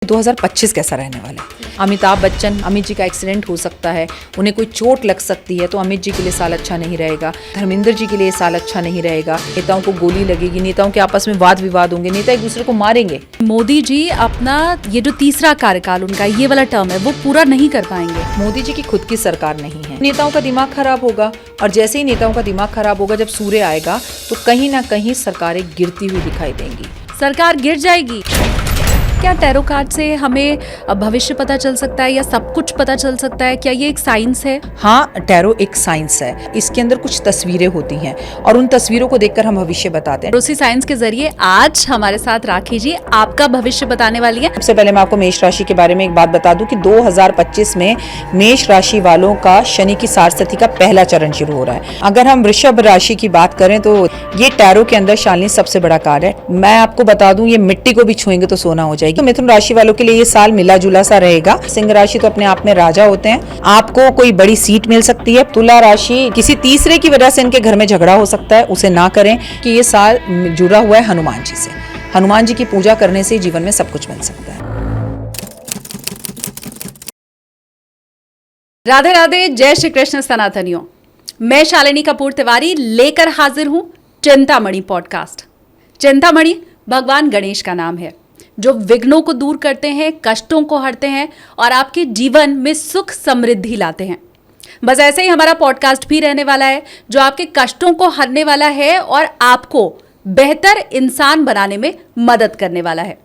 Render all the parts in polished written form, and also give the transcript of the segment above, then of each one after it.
2025 कैसा रहने वाला है। अमिताभ बच्चन, अमित जी का एक्सीडेंट हो सकता है, उन्हें कोई चोट लग सकती है, तो अमित जी के लिए साल अच्छा नहीं रहेगा। धर्मेंद्र जी के लिए साल अच्छा नहीं रहेगा। नेताओं को गोली लगेगी, नेताओं के आपस में वाद विवाद होंगे, नेता एक दूसरे को मारेंगे। मोदी जी अपना ये जो तीसरा कार्यकाल उनका ये वाला टर्म है वो पूरा नहीं कर पाएंगे। मोदी जी की खुद की सरकार नहीं है, नेताओं का दिमाग खराब होगा, और जैसे ही नेताओं का दिमाग खराब होगा, जब सूर्य आएगा तो कहीं ना कहीं सरकारें गिरती हुई दिखाई देंगी। सरकार गिर जाएगी। क्या टैरो कार्ड से हमें भविष्य पता चल सकता है या सब कुछ पता चल सकता है? क्या ये एक साइंस है? हाँ, टैरो एक साइंस है। इसके अंदर कुछ तस्वीरें होती हैं और उन तस्वीरों को देखकर हम भविष्य बताते हैं। उसी साइंस के जरिए आज हमारे साथ राखी जी आपका भविष्य बताने वाली है। सबसे पहले मैं आपको मेष राशि के बारे में एक बात बता दूं कि 2025 में मेष राशि वालों का शनि की सारस्वती का पहला चरण शुरू हो रहा है। अगर हम वृषभ राशि की बात करें तो ये टैरो के अंदर शालिनी सबसे बड़ा कार्ड है। मैं आपको बता दूं, ये मिट्टी को भी छुएंगे तो सोना हो जाएगी। तो मिथुन राशि वालों के लिए ये साल मिला जुला सा रहेगा। सिंह राशि तो अपने आप में राजा होते हैं, आपको कोई बड़ी सीट मिल सकती है। तुला राशि, किसी तीसरे की वजह से इनके घर में झगड़ा हो सकता है, उसे ना करें कि ये साल जुड़ा हुआ है हनुमान जी से। हनुमान जी की पूजा करने से जीवन में सब कुछ मिल सकता है। राधे राधे, जय श्री कृष्ण सनातनियों। मैं शालिनी कपूर तिवारी लेकर हाजिर हूं चिंतामणि पॉडकास्ट। चिंतामणि भगवान गणेश का नाम है, जो विघ्नों को दूर करते हैं, कष्टों को हरते हैं और आपके जीवन में सुख समृद्धि लाते हैं। बस ऐसे ही हमारा पॉडकास्ट भी रहने वाला है, जो आपके कष्टों को हरने वाला है और आपको बेहतर इंसान बनाने में मदद करने वाला है।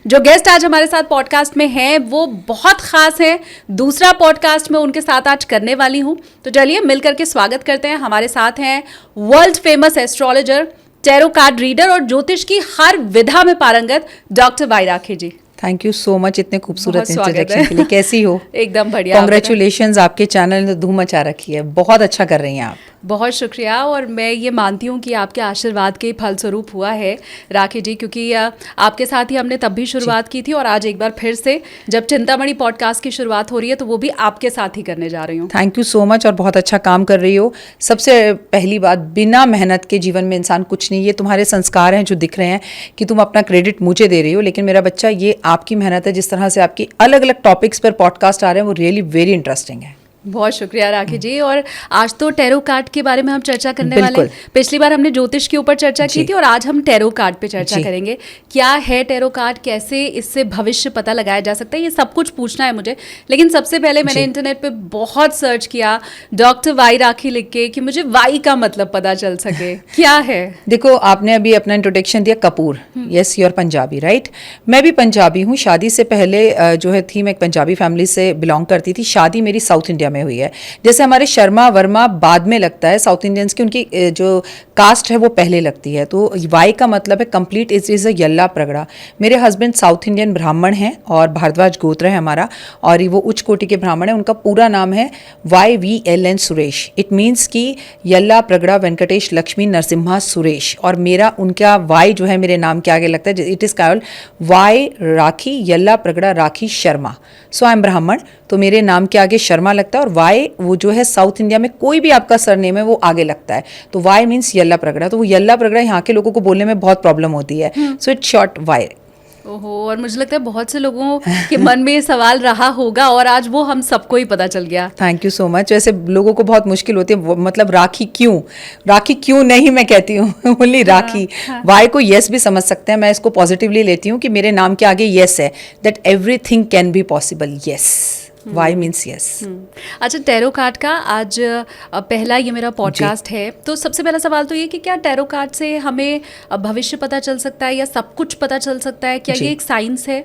जो गेस्ट आज हमारे साथ पॉडकास्ट में हैं वो बहुत खास हैं। दूसरा पॉडकास्ट मैं उनके साथ आज करने वाली हूं, तो चलिए मिलकर के स्वागत करते हैं। हमारे साथ हैं world famous astrologer, tarot card reader और ज्योतिष की हर विधा में पारंगत doctor Y Rakhi ji. Thank you so much इतने खूबसूरत स्वागत इंट्रोडक्शन के लिए। कैसी हो? एकदम बढ़िया। कॉन्ग्रेचुलेशंस, आपके चैनल ने धूम मचा रखी है, बहुत अच्छा कर रही हैं आप। बहुत शुक्रिया। और मैं ये मानती हूँ कि आपके आशीर्वाद के फलस्वरूप हुआ है राखी जी, क्योंकि आपके साथ ही हमने तब भी शुरुआत की थी और आज एक बार फिर से जब चिंतामणि पॉडकास्ट की शुरुआत हो रही है तो वो भी आपके साथ ही करने जा रही हूँ। थैंक यू सो मच, और बहुत अच्छा काम कर रही हो। सबसे पहली बात, बिना मेहनत के जीवन में इंसान कुछ नहीं। ये तुम्हारे संस्कार हैं जो दिख रहे हैं कि तुम अपना क्रेडिट मुझे दे रही हो, लेकिन मेरा बच्चा ये आपकी मेहनत है। जिस तरह से आपकी अलग अलग टॉपिक्स पर पॉडकास्ट आ रहे हैं वो रियली वेरी इंटरेस्टिंग है। बहुत शुक्रिया राखी जी। और आज तो टैरो कार्ड के बारे में हम चर्चा करने वाले हैं। पिछली बार हमने ज्योतिष के ऊपर चर्चा की थी और आज हम टैरो कार्ड पे चर्चा करेंगे। क्या है टैरो कार्ड, कैसे इससे भविष्य पता लगाया जा सकता है, ये सब कुछ पूछना है मुझे। लेकिन सबसे पहले मैंने इंटरनेट पे बहुत सर्च किया, डॉक्टर वाई राखी लिख के, कि मुझे वाई का मतलब पता चल सके। क्या है? देखो, आपने अभी अपना इंट्रोडक्शन दिया Kapoor, yes you are Punjabi, right? मैं भी पंजाबी हूँ। शादी से पहले जो है थी, मैं एक पंजाबी फैमिली से बिलोंग करती थी। शादी मेरी साउथ इंडिया में हुई है। जैसे हमारे शर्मा वर्मा बाद में लगता है, साउथ इंडियंस की उनकी जो कास्ट है वो पहले लगती है। तो वाई का मतलब है कंप्लीट, इज अ यल्ला प्रगड़ा। मेरे हस्बैंड साउथ इंडियन ब्राह्मण हैं और भारद्वाज गोत्र है हमारा, और वो उच्च कोटि के ब्राह्मण है। उनका पूरा नाम है YVLN सुरेश। इट मीन्स कि यल्ला प्रगड़ा वेंकटेश लक्ष्मी नरसिम्हा सुरेश। और मेरा उनका वाई जो है मेरे नाम के आगे लगता है, it is called Y Rakhi Yalla Pragada Rakhi Sharma. So I am Brahmin, तो मेरे नाम के आगे शर्मा लगता है। और वाई वो जो है साउथ इंडिया में कोई भी आपका सरनेम है वो आगे लगता है, तो वाई मीन्स यल्ला प्रगड़ा। तो वो यल्ला प्रगड़ा यहाँ के लोगों को बोलने में बहुत प्रॉब्लम होती है, सो इट्स शॉर्ट वाई। ओहो, और मुझे लगता है बहुत से लोगों के मन में ये सवाल रहा होगा और आज वो हम सबको ही पता चल गया। Thank you so much. वैसे लोगों को बहुत मुश्किल होती है, मतलब राखी क्यों नहीं मैं कहती हूँ ओनली राखी। वाई को यस भी समझ सकते हैं, मैं इसको पॉजिटिवली लेती हूँ कि मेरे नाम के आगे यस है, that everything can be possible. Yes, Y means yes. अच्छा, टैरो कार्ड का आज पहला ये मेरा पॉडकास्ट है, तो सबसे पहला सवाल तो ये कि क्या टैरो कार्ड से हमें भविष्य पता चल सकता है या सब कुछ पता चल सकता है? क्या ये एक साइंस है?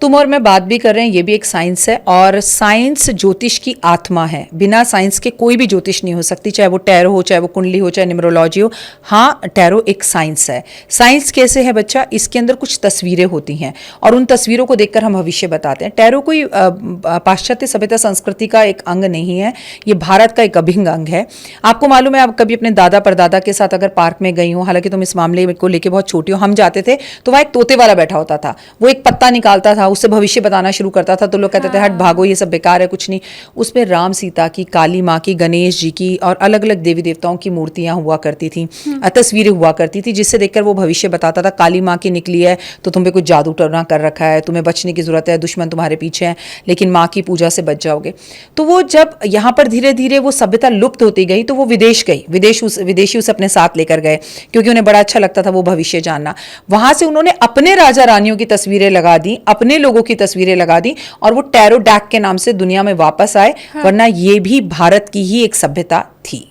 तुम और मैं बात भी कर रहे हैं, ये भी एक साइंस है, और साइंस ज्योतिष की आत्मा है। बिना साइंस के कोई भी ज्योतिष नहीं हो सकती, चाहे वो टैरो हो, चाहे वो कुंडली हो, चाहे न्यूमरोलॉजी हो। हाँ, टैरो एक साइंस है। साइंस कैसे है बच्चा? इसके अंदर कुछ तस्वीरें होती हैं और उन तस्वीरों को देखकर हम भविष्य बताते हैं। टैरो कोई पाश्चात्य सभ्यता संस्कृति का एक अंग नहीं है, ये भारत का एक अभिन्न अंग है। आपको मालूम है, आप कभी अपने दादा परदादा के साथ अगर पार्क में गई हो, हालांकि तुम इस मामले को लेकर बहुत छोटी हो, हम जाते थे तो वहाँ एक तोते वाला बैठा होता था, वो एक पत्ता निकालता था, था, उससे भविष्य बताना शुरू करता था, तो लोग कहते थे हट भागो, ये सब बेकार है, कुछ नहीं। उसमें राम सीता की, काली माँ की, गणेश जी की और अलग अलग देवी देवताओं की मूर्तियां हुआ करती थी, तस्वीरें हुआ करती थी, जिससे देखकर वो भविष्य बताता था काली माँ की निकली है तो तुम पे कुछ जादू टोना कर रखा है, तुम्हें बचने की जरूरत है, दुश्मन तुम्हारे पीछे है, लेकिन माँ की पूजा से बच जाओगे। तो वो जब यहाँ पर धीरे धीरे वो सभ्यता लुप्त होती गई तो वो विदेश गई, विदेशी उसे अपने साथ लेकर गए, क्योंकि उन्हें बड़ा अच्छा लगता था वो भविष्य जानना। वहां से उन्होंने अपने राजा रानियों की तस्वीरें लगा दी, अपने लोगों की तस्वीरें लगा दी, और वो टैरो डैक के नाम से दुनिया में वापस आए। वरना ये भी भारत की ही एक सभ्यता थी।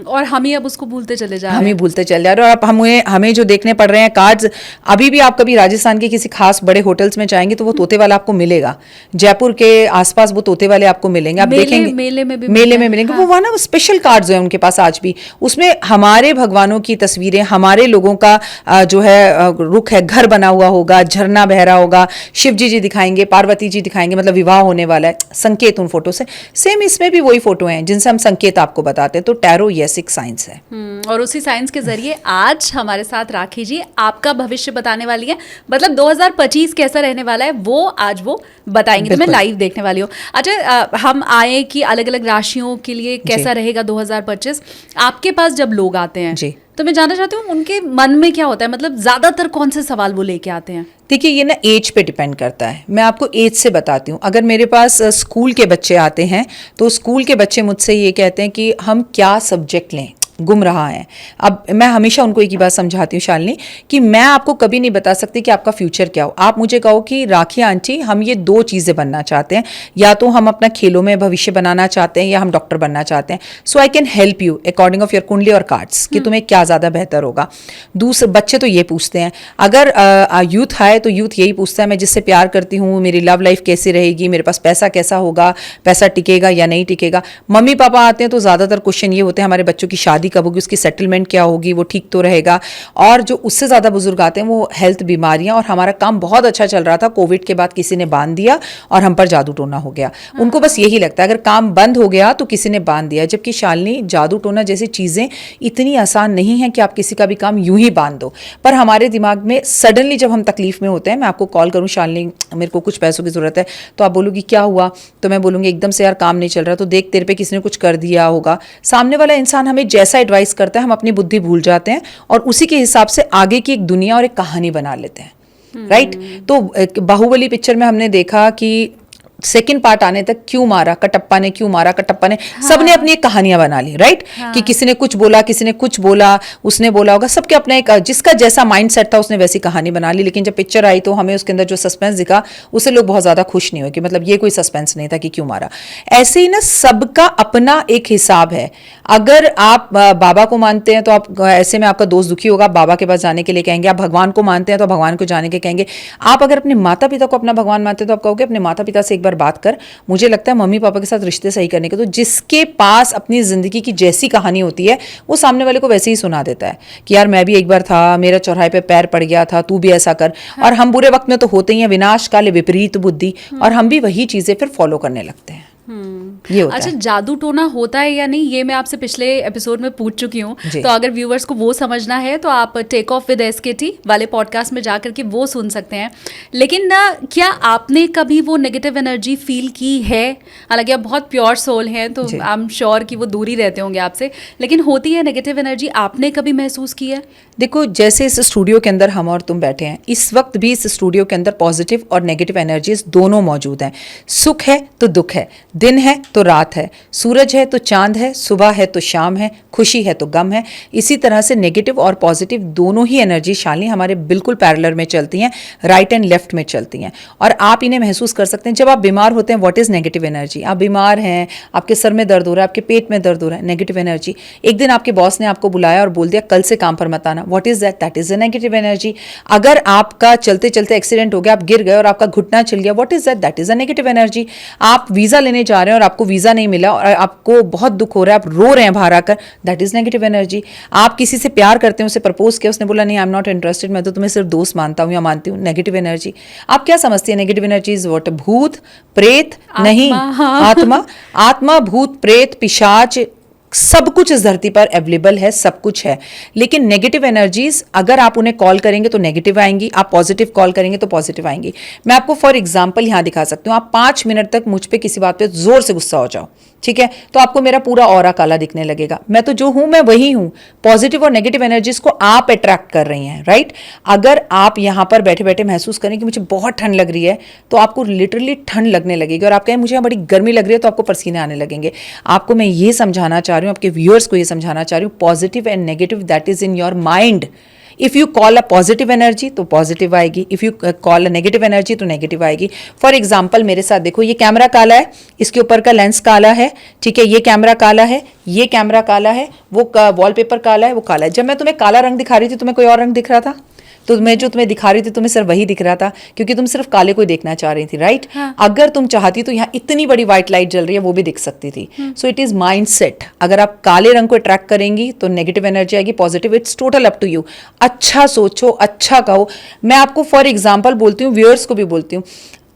और हम ही अब उसको भूलते चले जा रहे हम ही हैं। भूलते चल जा रहे हैं। और अब हमें जो देखने पड़ रहे हैं कार्ड्स, अभी भी आप कभी राजस्थान के किसी खास बड़े होटल्स में जाएंगे तो वो तोते वाला आपको मिलेगा, जयपुर के आसपास वो तोते वाले आपको मिलेंगे, आप देखेंगे मेले में भी मिलेंगे। वो वहाँ ना स्पेशल कार्ड्स हैं उनके पास आज भी, उसमें हमारे भगवानों की तस्वीरें, हमारे लोगों का जो है रुख है, घर बना हुआ होगा, झरना बह रहा होगा, शिव जी दिखाएंगे, पार्वती जी दिखाएंगे, मतलब विवाह होने वाला है, संकेत उन फोटो से। सेम इसमें भी वही फोटो हैं जिनसे हम संकेत आपको बताते हैं। तो टैरो यस एक साइंस है। और उसी साइंस के जरिए आज हमारे साथ राखी जी आपका भविष्य बताने वाली है। मतलब 2025 कैसा रहने वाला है वो आज वो बताएंगे, तो मैं लाइव देखने वाली हूँ। अच्छा, हम आए कि अलग अलग राशियों के लिए कैसा रहेगा 2025। आपके पास जब लोग आते हैं जी, तो मैं जानना चाहती हूँ उनके मन में क्या होता है, मतलब ज्यादातर कौन से सवाल वो लेके आते हैं? देखिए ये ना एज पे डिपेंड करता है। मैं आपको एज से बताती हूँ। अगर मेरे पास स्कूल के बच्चे आते हैं तो स्कूल के बच्चे मुझसे ये कहते हैं कि हम क्या सब्जेक्ट लें, गुम रहा है। अब मैं हमेशा उनको एक ही बात समझाती हूँ शालिनी, कि मैं आपको कभी नहीं बता सकती कि आपका फ्यूचर क्या हो। आप मुझे कहो कि राखी आंटी हम ये 2 चीज़ें बनना चाहते हैं, या तो हम अपना खेलों में भविष्य बनाना चाहते हैं या हम डॉक्टर बनना चाहते हैं। So I can help you according of your kundli और कार्ड्स कि तुम्हें क्या ज़्यादा बेहतर होगा। दूसरे बच्चे तो ये पूछते हैं, अगर यूथ आए तो यूथ यही पूछता है मैं जिससे प्यार करती हूँ मेरी लव लाइफ कैसी रहेगी, मेरे पास पैसा कैसा होगा, पैसा टिकेगा या नहीं टिकेगा। मम्मी पापा आते हैं तो ज़्यादातर क्वेश्चन ये होते हैं हमारे बच्चों की शादी कब होगी, उसकी सेटलमेंट क्या होगी, वो ठीक तो रहेगा। और जो उससे ज़्यादा बुजुर्ग आते हैं वो हेल्थ बीमारियां, और हमारा काम बहुत अच्छा चल रहा था, कोविड के बाद किसी ने बांध दिया और हम पर जादू टोना हो गया। उनको बस यही लगता है अगर काम बंद हो गया तो किसी ने बांध दिया, जबकि शालिनी जादू टोना जैसी चीज़ें इतनी आसान नहीं है कि आप किसी का भी काम यूं ही बांध दो। पर हमारे दिमाग में सडनली जब हम तकलीफ में होते हैं, मैं आपको कॉल करूं शालिनी मेरे को कुछ पैसों की ज़रूरत है, तो आप बोलोगी क्या हुआ, तो मैं बोलूँगी एकदम से यार काम नहीं चल रहा, तो देख तेरे पे किसी ने कुछ कर दिया होगा। सामने वाला इंसान हमें जैसा एडवाइस करता है हम अपनी बुद्धि भूल जाते हैं और उसी के हिसाब से आगे की एक दुनिया और एक कहानी बना लेते हैं। राइट? तो बाहुबली पिक्चर में हमने देखा कि सेकंड पार्ट आने तक क्यों मारा कटप्पा ने, क्यों मारा कटप्पा ने, सबने अपनी एक कहानियां बना ली। राइट? कि किसी ने कुछ बोला, किसी ने कुछ बोला, उसने बोला होगा, सबके अपना एक जिसका जैसा माइंड सेट था उसने वैसी कहानी बना ली। लेकिन जब पिक्चर आई तो हमें उसके अंदर जो सस्पेंस दिखा उससे लोग बहुत ज्यादा खुश नहीं हुए कि मतलब ये कोई सस्पेंस नहीं था कि क्यों मारा। ऐसे ही ना सबका अपना एक हिसाब है। अगर आप बाबा को मानते हैं तो आप ऐसे में आपका दोस्त दुखी होगा, आप बाबा के पास जाने के लिए कहेंगे। आप भगवान को मानते हैं तो भगवान को जाने के कहेंगे। आप अगर अपने माता पिता को अपना भगवान मानते हैं तो आप कहोगे अपने माता पिता से एक बार बात कर, मुझे लगता है मम्मी पापा के साथ रिश्ते सही करने के। तो जिसके पास अपनी जिंदगी की जैसी कहानी होती है वो सामने वाले को वैसे ही सुना देता है कि यार मैं भी एक बार था, मेरा चौराहे पे पैर पड़ गया था, तू भी ऐसा कर। और हम बुरे वक्त में तो होते ही हैं, विनाश काले विपरीत बुद्धि, और हम भी वही चीजें फिर फॉलो करने लगते हैं। ये होता अच्छा, है। जादू टोना होता है या नहीं ये मैं आपसे पिछले एपिसोड में पूछ चुकी हूँ, जी। तो अगर व्यूवर्स को वो समझना है तो आप टेक ऑफ विद एसकेटी वाले पॉडकास्ट में जाकर के वो सुन सकते हैं। लेकिन ना क्या आपने कभी वो नेगेटिव एनर्जी फील की है? हालांकि आप बहुत प्योर सोल हैं तो आई एम श्योर कि वो दूर ही रहते होंगे आपसे, लेकिन होती है नेगेटिव एनर्जी, आपने कभी महसूस की है? देखो जैसे इस स्टूडियो के अंदर हम और तुम बैठे हैं, इस वक्त भी इस स्टूडियो के अंदर पॉजिटिव और नेगेटिव एनर्जीज दोनों मौजूद हैं। सुख है तो दुख है, दिन है तो रात है, सूरज है तो चांद है, सुबह है तो शाम है, खुशी है तो गम है। इसी तरह से नेगेटिव और पॉजिटिव दोनों ही एनर्जी शालिनी हमारे बिल्कुल पैरेलल में चलती हैं, राइट एंड लेफ्ट में चलती हैं। और आप इन्हें महसूस कर सकते हैं जब आप बीमार होते हैं। What is negative energy? आप बीमार हैं, आपके सर में दर्द हो रहा है, आपके पेट में दर्द हो रहा है, नेगेटिव एनर्जी। एक दिन आपके बॉस ने आपको बुलाया और बोल दिया कल से काम पर मत आना। What is that? That is a negative energy. अगर आपका चलते चलते एक्सीडेंट हो गया, आप गिर गए और आपका घुटना छिल गया, what is that? That is a negative energy. आप वीजा लेने जा रहे हैं और आपको वीजा नहीं मिला और आपको बहुत दुख हो रहा है, आप रो रहे हैं बाहर आकर, दैट इज नेगेटिव एनर्जी। आप किसी से प्यार करते हैं, उसे प्रपोज किया, उसने बोला नहीं आई एम नॉट इंटरेस्टेड, मैं तो तुम्हें सिर्फ दोस्त मानता हूं या मानती हूं, नेगेटिव एनर्जी। आप क्या समझती है नेगेटिव एनर्जी इज व्हाट? भूत प्रेत? नहीं, हाँ। आत्मा। आत्मा, भूत, प्रेत, पिशाच, सब कुछ इस धरती पर अवेलेबल है, सब कुछ है, लेकिन नेगेटिव एनर्जीज अगर आप उन्हें कॉल करेंगे तो नेगेटिव आएंगी, आप पॉजिटिव कॉल करेंगे तो पॉजिटिव आएंगी। मैं आपको फॉर एग्जांपल यहां दिखा सकती हूँ। आप 5 मिनट तक मुझ पे किसी बात पे जोर से गुस्सा हो जाओ, ठीक है, तो आपको मेरा पूरा ऑरा काला दिखने लगेगा। मैं तो जो हूं मैं वही हूं। पॉजिटिव और नेगेटिव एनर्जीज को आप अट्रैक्ट कर रही हैं, राइट। अगर आप यहां पर बैठे बैठे महसूस करें कि मुझे बहुत ठंड लग रही है, तो आपको लिटरली ठंड लगने लगेगी, और आप कहें मुझे बड़ी गर्मी लग रही है, तो आपको पसीने आने लगेंगे। आपको मैं ये समझाना चाह रही हूँ, आपके व्यूअर्स को ये समझाना चाह रही हूँ, positive and negative that is in your mind. If you call a positive energy तो पॉजिटिव आएगी, if you call a negative energy तो नेगेटिव आएगी। फॉर एग्जाम्पल मेरे साथ देखो, ये कैमरा काला है, इसके ऊपर का लेंस काला है, ठीक है, ये कैमरा काला है, ये कैमरा काला है, वो वॉलपेपर काला है, वो काला है। जब मैं तुम्हें काला रंग दिखा रही थी, तुम्हें कोई और रंग दिख रहा था? तो मैं जो तुम्हें दिखा रही थी तुम्हें सिर्फ वही दिख रहा था, क्योंकि तुम सिर्फ काले को ही देखना चाह रही थी, राइट। हाँ. अगर तुम चाहती तो यहाँ इतनी बड़ी व्हाइट लाइट जल रही है वो भी दिख सकती थी। So it is mindset. अगर आप काले रंग को अट्रैक्ट करेंगी तो नेगेटिव एनर्जी आएगी, positive, it's total up to you. अच्छा सोचो, अच्छा कहो। मैं आपको फॉर एग्जाम्पल बोलती हूँ, व्यूअर्स को भी बोलती हूँ,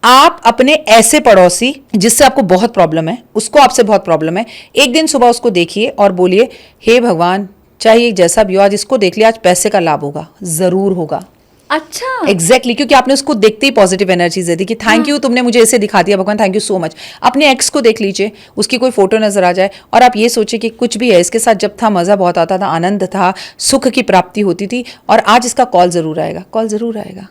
आप अपने ऐसे पड़ोसी जिससे आपको बहुत प्रॉब्लम है, उसको आपसे बहुत प्रॉब्लम है, एक दिन सुबह उसको देखिए और बोलिए, हे भगवान, चाहे जैसा भी हो, आज इसको देख लिया, आज पैसे का लाभ होगा, जरूर होगा। अच्छा, एग्जैक्टली क्योंकि आपने उसको देखते ही पॉजिटिव एनर्जी दे दी कि थैंक यू, तुमने मुझे इसे दिखा दिया भगवान, थैंक यू सो मच। अपने एक्स को देख लीजिए, उसकी कोई फोटो नजर आ जाए और आप ये सोचिए कि कुछ भी है, इसके साथ जब था मजा बहुत आता था, आनंद था, सुख की प्राप्ति होती थी, और आज इसका कॉल जरूर आएगा, कॉल जरूर आएगा,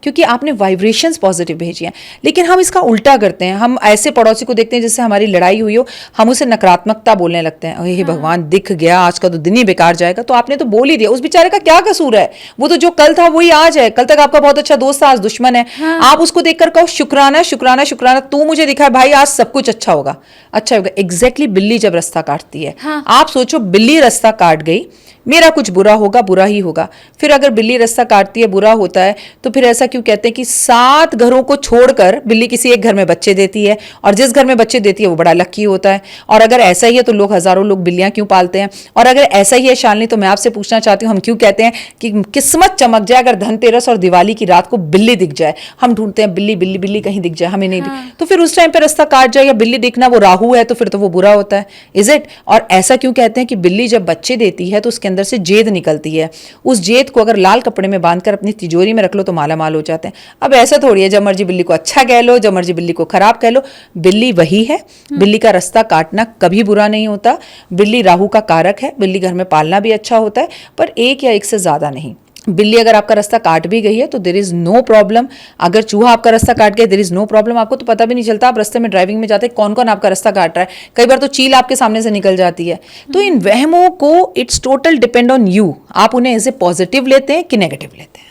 क्योंकि आपने वाइब्रेशंस पॉजिटिव भेजी हैं। लेकिन हम इसका उल्टा करते हैं, हम ऐसे पड़ोसी को देखते हैं जिससे हमारी लड़ाई हुई हो, हम उसे नकारात्मकता बोलने लगते हैं, हे भगवान दिख गया, आज का तो दिन ही बेकार जाएगा। तो आपने तो बोल ही दिया, उस बेचारे का क्या कसूर है? वो तो जो कल था वही आज है, कल तक आपका बहुत अच्छा दोस्त था, आज दुश्मन है। आप उसको देखकर कहो शुक्राना शुक्राना शुक्राना, तू मुझे दिखा है भाई, आज सब कुछ अच्छा होगा, अच्छा होगा। एग्जैक्टली बिल्ली जब रास्ता काटती है, आप सोचो बिल्ली रास्ता काट गई, मेरा कुछ बुरा होगा, बुरा ही होगा। फिर अगर बिल्ली रास्ता काटती है, बुरा होता है, तो फिर ऐसा क्यों कहते हैं कि 7 घरों को छोड़कर बिल्ली किसी एक घर में बच्चे देती है, और जिस घर में बच्चे देती है वो बड़ा लकी होता है। और अगर ऐसा ही है तो लोग, हजारों लोग बिल्लियां क्यों पालते हैं? और अगर ऐसा ही है शालिनी, तो मैं आपसे पूछना चाहती हूँ, हम क्यों कहते हैं कि किस्मत चमक जाए अगर धनतेरस और दिवाली की रात को बिल्ली दिख जाए? हम ढूंढते हैं बिल्ली बिल्ली बिल्ली, कहीं दिख जाए, हमें नहीं दिख, तो फिर उस टाइम पर रास्ता काट जाए या बिल्ली दिखना वो राहु है, तो फिर तो वो बुरा होता है, इज इट? और ऐसा क्यों कहते हैं कि बिल्ली जब बच्चे देती है तो उसके अंदर से जेद निकलती है, उस जेद को अगर लाल कपड़े में बांधकर अपनी तिजोरी में रख लो तो माला माल हो जाते हैं। अब ऐसा थोड़ी है जब मर्जी बिल्ली को अच्छा कह लो, जब मर्जी बिल्ली को खराब कह लो, बिल्ली वही है। बिल्ली का रास्ता काटना कभी बुरा नहीं होता। बिल्ली राहु का कारक है, बिल्ली घर में पालना भी अच्छा होता है, पर एक या एक से ज्यादा नहीं। बिल्ली अगर आपका रास्ता काट भी गई है तो देयर इज नो प्रॉब्लम। अगर चूहा आपका रास्ता काट गया, देयर इज नो प्रॉब्लम। आपको तो पता भी नहीं चलता, आप रास्ते में ड्राइविंग में जाते कौन कौन आपका रास्ता काट रहा है। कई बार तो चील आपके सामने से निकल जाती है। तो इन वहमों को, it's total depend on you, आप उन्हें एज ए पॉजिटिव लेते हैं कि नेगेटिव लेते हैं।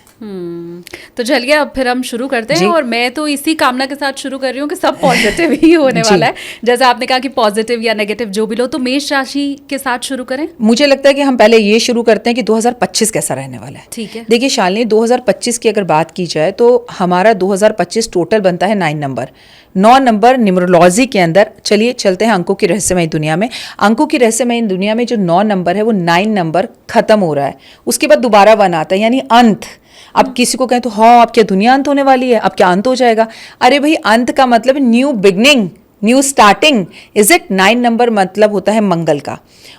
तो चलिए अब फिर हम शुरू करते हैं, जी। और मैं तो इसी कामना के साथ शुरू कर रही हूँ कि सब पॉजिटिव ही होने वाला है। जैसे आपने कहा कि पॉजिटिव या नेगेटिव जो भी लो, तो मेष राशि के साथ शुरू करें। मुझे लगता है कि हम पहले ये शुरू करते हैं कि 2025 कैसा रहने वाला है। ठीक है। देखिए शालिनी, 2025 की अगर बात की जाए तो हमारा 2025 टोटल बनता है 9 नंबर। 9 नंबर न्यूमरोलॉजी के अंदर, चलिए चलते हैं अंकों की रहस्यमय दुनिया में। अंकों की रहस्यमय दुनिया में जो 9 नंबर है वो 9 नंबर खत्म हो रहा है, उसके बाद दोबारा 1 आता है, यानी अंत। अब किसी को कहें तो हाँ, अब क्या दुनिया अंत होने वाली है, अब क्या अंत हो जाएगा? अरे भाई, अंत का मतलब new beginning, new starting, is it? 9 number मतलब होता है मंगल का,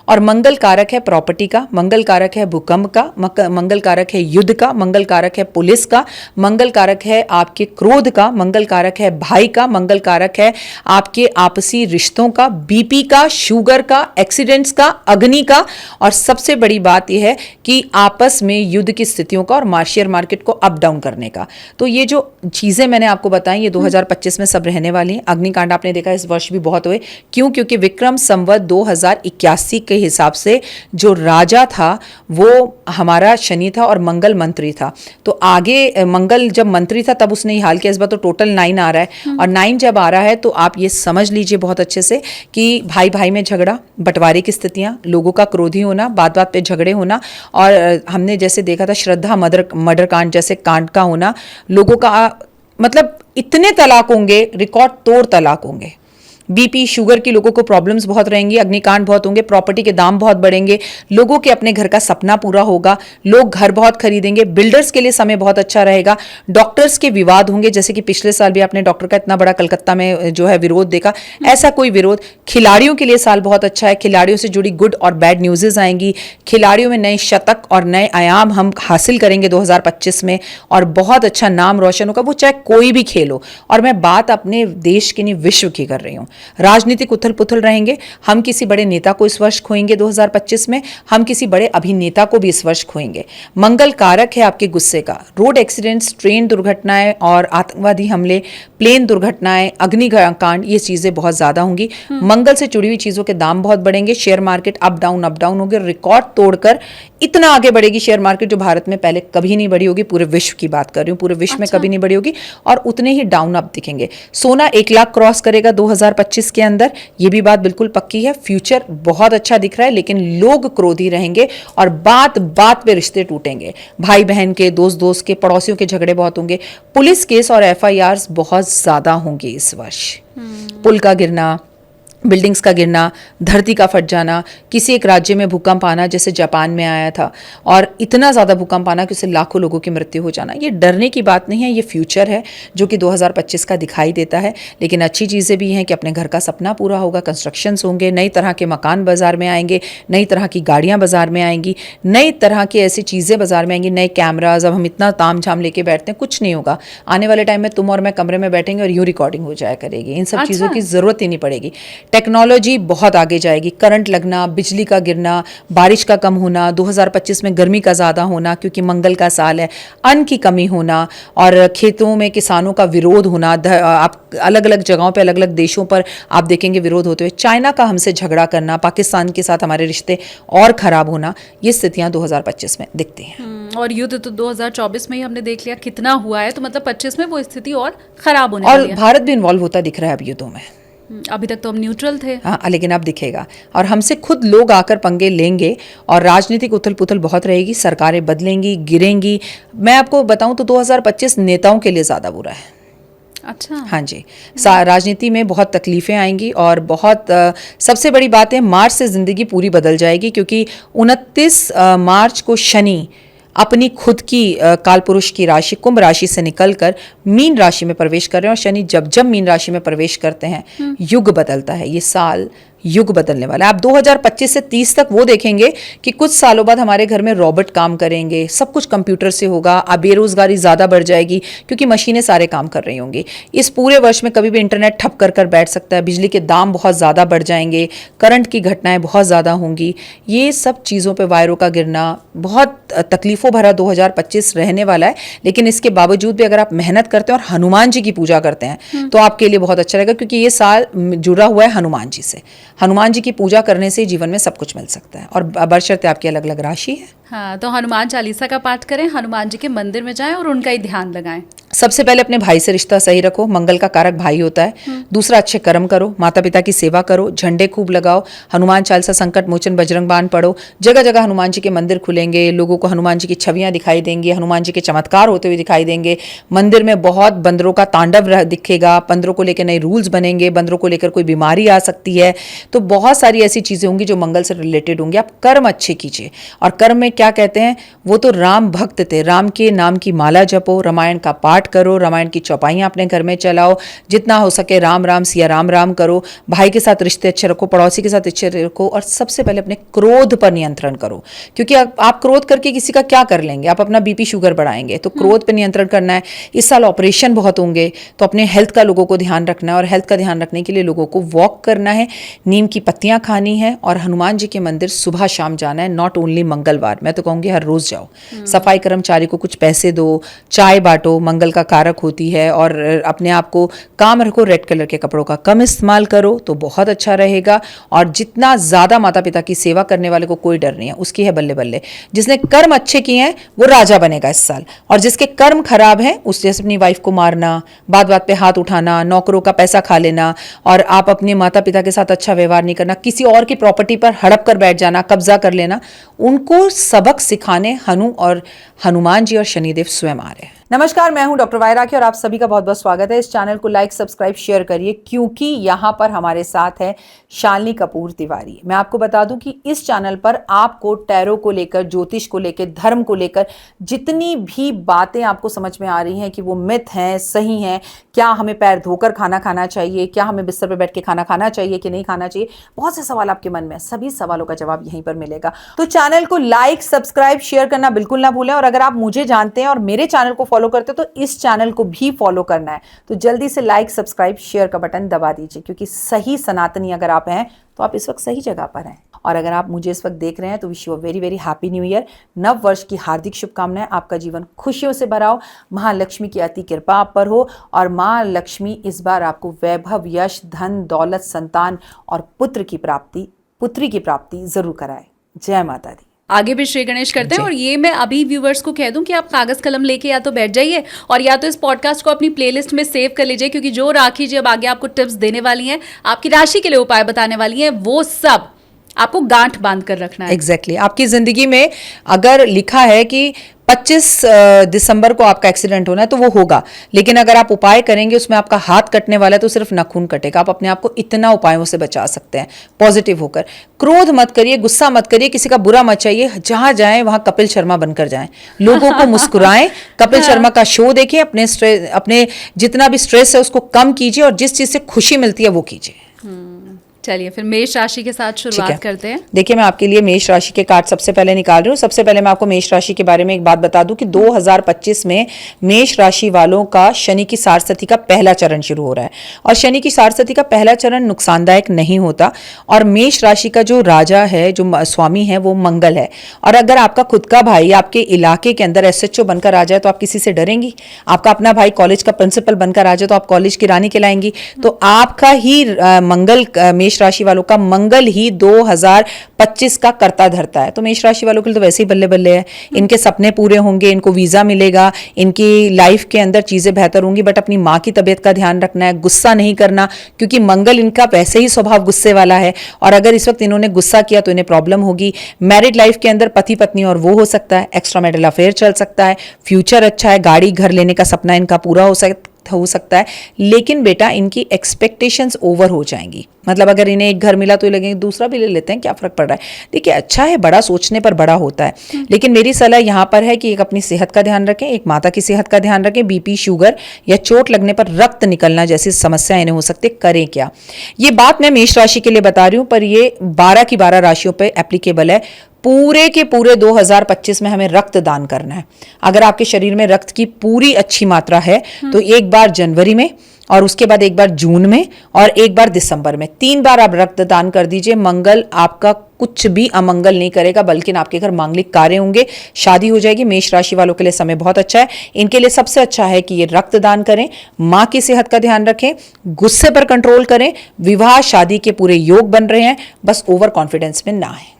और मंगल कारक है प्रॉपर्टी का, मंगल कारक है भूकंप का, मंगल कारक है युद्ध का, मंगल कारक है पुलिस का, मंगल कारक है आपके क्रोध का, मंगल कारक है भाई का, मंगल कारक है आपके आपसी रिश्तों का, बीपी का, शुगर का, एक्सीडेंट्स का, अग्नि का, और सबसे बड़ी बात यह है कि आपस में युद्ध की स्थितियों का और शेयर मार्केट को अप डाउन करने का। तो ये जो चीजें मैंने आपको बताई, ये 2025 में सब रहने वाली हैं। अग्निकांड आपने देखा इस वर्ष भी बहुत हुए, क्यों? क्योंकि विक्रम संवत 2081 के हिसाब से जो राजा था वो हमारा शनि था और मंगल मंत्री था। तो आगे मंगल जब मंत्री था तब उसने ये हाल किया, इस बार तो टोटल 9 आ रहा है। और 9 जब आ रहा है तो आप ये समझ लीजिए बहुत अच्छे से कि भाई भाई में झगड़ा, बंटवारे की स्थितियां, लोगों का क्रोधी होना, बात बात पे झगड़े होना, और हमने जैसे देखा था श्रद्धा मर्डर कांड जैसे कांड का होना, लोगों का मतलब इतने तलाक होंगे, रिकॉर्ड तोड़ तलाक होंगे। बीपी शुगर की लोगों को प्रॉब्लम्स बहुत रहेंगी, अग्निकांड बहुत होंगे, प्रॉपर्टी के दाम बहुत बढ़ेंगे, लोगों के अपने घर का सपना पूरा होगा, लोग घर बहुत खरीदेंगे, बिल्डर्स के लिए समय बहुत अच्छा रहेगा, डॉक्टर्स के विवाद होंगे, जैसे कि पिछले साल भी आपने डॉक्टर का इतना बड़ा कलकत्ता में जो है विरोध देखा, ऐसा कोई विरोध। खिलाड़ियों के लिए साल बहुत अच्छा है, खिलाड़ियों से जुड़ी गुड और बैड न्यूज़ेस आएंगी, खिलाड़ियों में नए शतक और नए आयाम हम हासिल करेंगे 2025 में, और बहुत अच्छा नाम रोशन होगा, वो चाहे कोई भी खेल हो। और मैं बात अपने देश की नहीं, विश्व की कर रही हूँ। राजनीतिक उथल पुथल रहेंगे, हम किसी बड़े नेता को इस वर्ष खोएंगे 2025 में, हम किसी बड़े अभिनेता को भी इस वर्ष खोएंगे। मंगल कारक है आपके गुस्से का। रोड एक्सीडेंट्स, ट्रेन दुर्घटनाएं और आतंकवादी हमले, प्लेन दुर्घटनाएं, अग्निकांड, ये चीजें बहुत ज्यादा होंगी। मंगल से जुड़ी हुई चीजों के दाम बहुत बढ़ेंगे, शेयर मार्केट अप डाउन होंगे, रिकॉर्ड तोड़कर इतना आगे बढ़ेगी शेयर मार्केट जो भारत में पहले कभी नहीं बढ़ी होगी। पूरे विश्व की बात कर रही हूँ, पूरे विश्व में कभी नहीं बढ़ी होगी, और उतने ही डाउन अप दिखेंगे। सोना 1 लाख क्रॉस करेगा 2025 के अंदर, ये भी बात बिल्कुल पक्की है। फ्यूचर बहुत अच्छा दिख रहा है, लेकिन लोग क्रोधी रहेंगे और बात बात पे रिश्ते टूटेंगे, भाई बहन के, दोस्त के, पड़ोसियों के झगड़े बहुत होंगे। पुलिस केस और एफआईआर्स बहुत ज्यादा होंगे इस वर्ष। पुल का गिरना, बिल्डिंग्स का गिरना, धरती का फट जाना, किसी एक राज्य में भूकंप आना जैसे जापान में आया था, और इतना ज़्यादा भूकंप आना कि उससे लाखों लोगों की मृत्यु हो जाना, ये डरने की बात नहीं है, ये फ्यूचर है जो कि 2025 का दिखाई देता है। लेकिन अच्छी चीज़ें भी हैं कि अपने घर का सपना पूरा होगा, कंस्ट्रक्शंस होंगे, नई तरह के मकान बाजार में आएंगे, नई तरह की गाड़ियाँ बाजार में आएंगी, नई तरह की ऐसी चीज़ें बाजार में आएंगी, नए कैमराज। अब हम इतना ताम झाम लेके बैठते हैं, कुछ नहीं होगा। आने वाले टाइम में तुम और मैं कमरे में बैठेंगे और यूँ रिकॉर्डिंग हो जाया करेगी, इन सब चीज़ों की ज़रूरत ही नहीं पड़ेगी। टेक्नोलॉजी बहुत आगे जाएगी, करंट लगना, बिजली का गिरना, बारिश का कम होना, 2025 में गर्मी का ज़्यादा होना क्योंकि मंगल का साल है, अन्न की कमी होना, और खेतों में किसानों का विरोध होना। आप अलग अलग जगहों पे, अलग अलग देशों पर आप देखेंगे विरोध होते हुए, चाइना का हमसे झगड़ा करना, पाकिस्तान के साथ हमारे रिश्ते और ख़राब होना, ये स्थितियाँ 2025 में दिखती हैं। और युद्ध तो 2024 में ही हमने देख लिया कितना हुआ है, तो मतलब 25 में वो स्थिति और खराब होने और वाली है। भारत भी इन्वॉल्व होता दिख रहा है अब युद्धों में। अभी तक तो हम न्यूट्रल थे। हाँ, लेकिन अब दिखेगा, और हमसे खुद लोग आकर पंगे लेंगे, और राजनीतिक उथल पुथल बहुत रहेगी, सरकारें बदलेंगी, गिरेंगी। मैं आपको बताऊं तो 2025 नेताओं के लिए ज़्यादा बुरा है। अच्छा। हाँ जी, राजनीति में बहुत तकलीफें आएंगी, और बहुत सबसे बड़ी बात है, मार्च से ज़िंदगी पूरी बदल जाएगी, क्योंकि 29 मार्च को शनि अपनी खुद की कालपुरुष की राशि कुंभ राशि से निकलकर मीन राशि में प्रवेश कर रहे हैं। और शनि जब जब मीन राशि में प्रवेश करते हैं, युग बदलता है। ये साल युग बदलने वाला है। आप 2025 से 30 तक वो देखेंगे कि कुछ सालों बाद हमारे घर में रोबोट काम करेंगे, सब कुछ कंप्यूटर से होगा, अब बेरोजगारी ज़्यादा बढ़ जाएगी क्योंकि मशीनें सारे काम कर रही होंगी। इस पूरे वर्ष में कभी भी इंटरनेट ठप कर बैठ सकता है, बिजली के दाम बहुत ज़्यादा बढ़ जाएंगे, करंट की घटनाएं बहुत ज़्यादा होंगी। ये सब चीज़ों पर वायरों का गिरना, बहुत तकलीफ़ों भरा 2025 रहने वाला है। लेकिन इसके बावजूद भी अगर आप मेहनत करते हैं और हनुमान जी की पूजा करते हैं तो आपके लिए बहुत अच्छा रहेगा, क्योंकि ये साल जुड़ा हुआ है हनुमान जी से। हनुमान जी की पूजा करने से जीवन में सब कुछ मिल सकता है, और बशर्ते आपकी अलग अलग राशि है। हाँ, तो हनुमान चालीसा का पाठ करें, हनुमान जी के मंदिर में जाएं और उनका ही ध्यान लगाएं। सबसे पहले अपने भाई से रिश्ता सही रखो, मंगल का कारक भाई होता है। दूसरा, अच्छे कर्म करो, माता पिता की सेवा करो, झंडे खूब लगाओ, हनुमान चालीसा, संकट मोचन, बजरंग बाण पढ़ो। जगह जगह हनुमान जी के मंदिर खुलेंगे, लोगों को हनुमान जी की छवियां दिखाई देंगी, हनुमान जी के चमत्कार होते हुए दिखाई देंगे। मंदिर में बहुत बंदरों का तांडव दिखेगा, बंदरों को लेकर नए रूल्स बनेंगे, बंदरों को लेकर कोई बीमारी आ सकती है। तो बहुत सारी ऐसी चीज़ें होंगी जो मंगल से रिलेटेड होंगी। आप कर्म अच्छे कीजिए, और कर्म में क्या कहते हैं, वो तो राम भक्त थे, राम के नाम की माला जपो, रामायण का पाठ करो, रामायण की चौपाइयाँ अपने घर में चलाओ, जितना हो सके राम राम सिया राम राम करो, भाई के साथ रिश्ते अच्छे रखो, पड़ोसी के साथ अच्छे रखो, और सबसे पहले अपने क्रोध पर नियंत्रण करो, क्योंकि आप क्रोध करके किसी का क्या कर लेंगे, आप अपना बीपी शुगर बढ़ाएंगे। तो क्रोध पर नियंत्रण करना है। इस साल ऑपरेशन बहुत होंगे, तो अपने हेल्थ का लोगों को ध्यान रखना है, और हेल्थ का ध्यान रखने के लिए लोगों को वॉक करना है, नीम की पत्तियां खानी है, और हनुमान जी के मंदिर सुबह शाम जाना है। नॉट ओनली मंगलवार, मैं तो कहूँगी हर रोज जाओ। सफाई कर्मचारी को कुछ पैसे दो, चाय बांटो, मंगल का कारक होती है। और अपने आप को काम रखो, रेड कलर के कपड़ों का कम इस्तेमाल करो तो बहुत अच्छा रहेगा। और जितना ज़्यादा माता पिता की सेवा करने वाले को कोई डर नहीं है, उसकी है बल्ले बल्ले। जिसने कर्म अच्छे किए हैं वो राजा बनेगा इस साल, और जिसके कर्म खराब हैं, उस जैसे अपनी वाइफ को मारना, बात बात पे हाथ उठाना, नौकरों का पैसा खा लेना, और आप अपने माता पिता के साथ अच्छा व्यवहार नहीं करना, किसी और की प्रॉपर्टी पर हड़प कर बैठ जाना, कब्जा कर लेना, उनको सबक सिखाने हनु और हनुमान जी और शनिदेव स्वयं आ रहे हैं। नमस्कार, मैं हूं डॉक्टर वायरा की और आप सभी का बहुत बहुत स्वागत है। इस चैनल को लाइक, सब्सक्राइब, शेयर करिए क्योंकि यहाँ पर हमारे साथ है शालिनी कपूर तिवारी। मैं आपको बता दूं कि इस चैनल पर आपको टैरो को लेकर, ज्योतिष को लेकर, धर्म को लेकर जितनी भी बातें आपको समझ में आ रही हैं कि वो मिथ हैं, सही हैं, क्या हमें पैर धोकर खाना खाना चाहिए, क्या हमें बिस्तर पर बैठ के खाना खाना चाहिए कि नहीं खाना चाहिए, बहुत से सवाल आपके मन में, सभी सवालों का जवाब यहीं पर मिलेगा। तो चैनल को लाइक, सब्सक्राइब, शेयर करना बिल्कुल ना भूलें। और अगर आप मुझे जानते हैं और मेरे चैनल को फॉलो करते हो तो इस चैनल को भी फॉलो करना है। तो जल्दी से लाइक, सब्सक्राइब, शेयर का बटन दबा दीजिए क्योंकि सही सनातनी अगर आप हैं तो आप इस वक्त सही जगह पर हैं। और अगर आप मुझे इस वक्त देख रहे हैं तो wish you a very very happy new year. नव वर्ष की हार्दिक शुभकामनाएं। आपका जीवन खुशियों से भरा हो, महालक्ष्मी की अति कृपा आप पर हो और मां लक्ष्मी इस बार आपको वैभव, यश, धन, दौलत, संतान और पुत्री की प्राप्ति जरूर कराए। जय माता दी। आगे भी श्री गणेश करते हैं। और ये मैं अभी व्यूवर्स को कह दूं कि आप कागज कलम लेके या तो बैठ जाइए और या तो इस पॉडकास्ट को अपनी प्लेलिस्ट में सेव कर लीजिए, क्योंकि जो राखी जी अब आगे आपको टिप्स देने वाली हैं, आपकी राशि के लिए उपाय बताने वाली हैं, वो सब आपको गांठ बांध कर रखना है। एग्जैक्टली आपकी जिंदगी में अगर लिखा है कि 25 दिसंबर को आपका एक्सीडेंट होना है तो वो होगा, लेकिन अगर आप उपाय करेंगे उसमें आपका हाथ कटने वाला है तो सिर्फ नाखून कटेगा। आप अपने आप को इतना उपायों से बचा सकते हैं पॉजिटिव होकर। क्रोध मत करिए, गुस्सा मत करिए, किसी का बुरा मत चाहिए। जहां जाएं वहां कपिल शर्मा बनकर जाएं, लोगों को मुस्कुराएं, कपिल शर्मा का शो देखें, अपने जितना भी स्ट्रेस है उसको कम कीजिए और जिस चीज से खुशी मिलती है वो कीजिए। चलिए फिर मेष राशि के साथ शुरुआत करते हैं। देखिए मैं आपके लिए मेष राशि के कार्ड सबसे पहले निकाल रही हूँ। सबसे पहले मैं आपको मेष राशि के बारे में एक बात बता दूं कि 2025 में मेष राशि वालों का शनि की सारस्वती का पहला चरण शुरू हो रहा है और शनि की सारस्वती का पहला चरण नुकसानदायक नहीं होता। और मेष राशि का जो राजा है, जो स्वामी है, वो मंगल है। और अगर आपका खुद का भाई आपके इलाके के अंदर SHO बनकर आ जाए तो आप किसी से डरेंगी? आपका अपना भाई कॉलेज का प्रिंसिपल बनकर आ जाए तो आप कॉलेज की रानी कहलाएंगी? तो आपका ही मंगल, मेष राशि वालों का मंगल ही 2025 का करता धरता है। तो मेष राशि वालों के लिए तो वैसे ही बल्ले बल्ले है। इनके सपने पूरे होंगे, इनको वीजा मिलेगा, इनकी लाइफ के अंदर चीजें बेहतर होंगी। बट अपनी माँ की तबीयत का ध्यान रखना है, गुस्सा नहीं करना, क्योंकि मंगल इनका वैसे ही स्वभाव गुस्से वाला है और अगर इस वक्त इन्होंने गुस्सा किया तो इन्हें प्रॉब्लम होगी। मैरिड लाइफ के अंदर पति पत्नी और वो हो सकता है, एक्स्ट्रा मैरिटल अफेयर चल सकता है, फ्यूचर अच्छा है, गाड़ी घर लेने का सपना इनका पूरा हो सकता है। लेकिन बेटा इनकी एक्सपेक्टेशंस ओवर हो जाएंगी। मतलब अगर इन्हें एक घर मिला तो ये लगेंगे दूसरा भी ले लेते हैं, क्या फर्क पड़ रहा है। देखिए अच्छा है, बड़ा सोचने पर बड़ा होता है, लेकिन मेरी सलाह यहाँ पर है कि एक अपनी सेहत का ध्यान रखें, एक माता की सेहत का ध्यान रखें। BP, शुगर या चोट लगने पर रक्त निकलना जैसी समस्या इन्हें हो सकती है, करें क्या? ये बात मैं मेष राशि के लिए बता रही हूँ पर ये 12 की 12 राशियों पर एप्लीकेबल है। पूरे के पूरे 2025 में हमें रक्त दान करना है। अगर आपके शरीर में रक्त की पूरी अच्छी मात्रा है तो एक बार जनवरी में और उसके बाद एक बार जून में और एक बार दिसंबर में, 3 बार आप रक्तदान कर दीजिए। मंगल आपका कुछ भी अमंगल नहीं करेगा, बल्कि आपके घर मांगलिक कार्य होंगे, शादी हो जाएगी। मेष राशि वालों के लिए समय बहुत अच्छा है। इनके लिए सबसे अच्छा है कि ये रक्तदान करें, माँ की सेहत का ध्यान रखें, गुस्से पर कंट्रोल करें। विवाह शादी के पूरे योग बन रहे हैं, बस ओवर कॉन्फिडेंस में ना है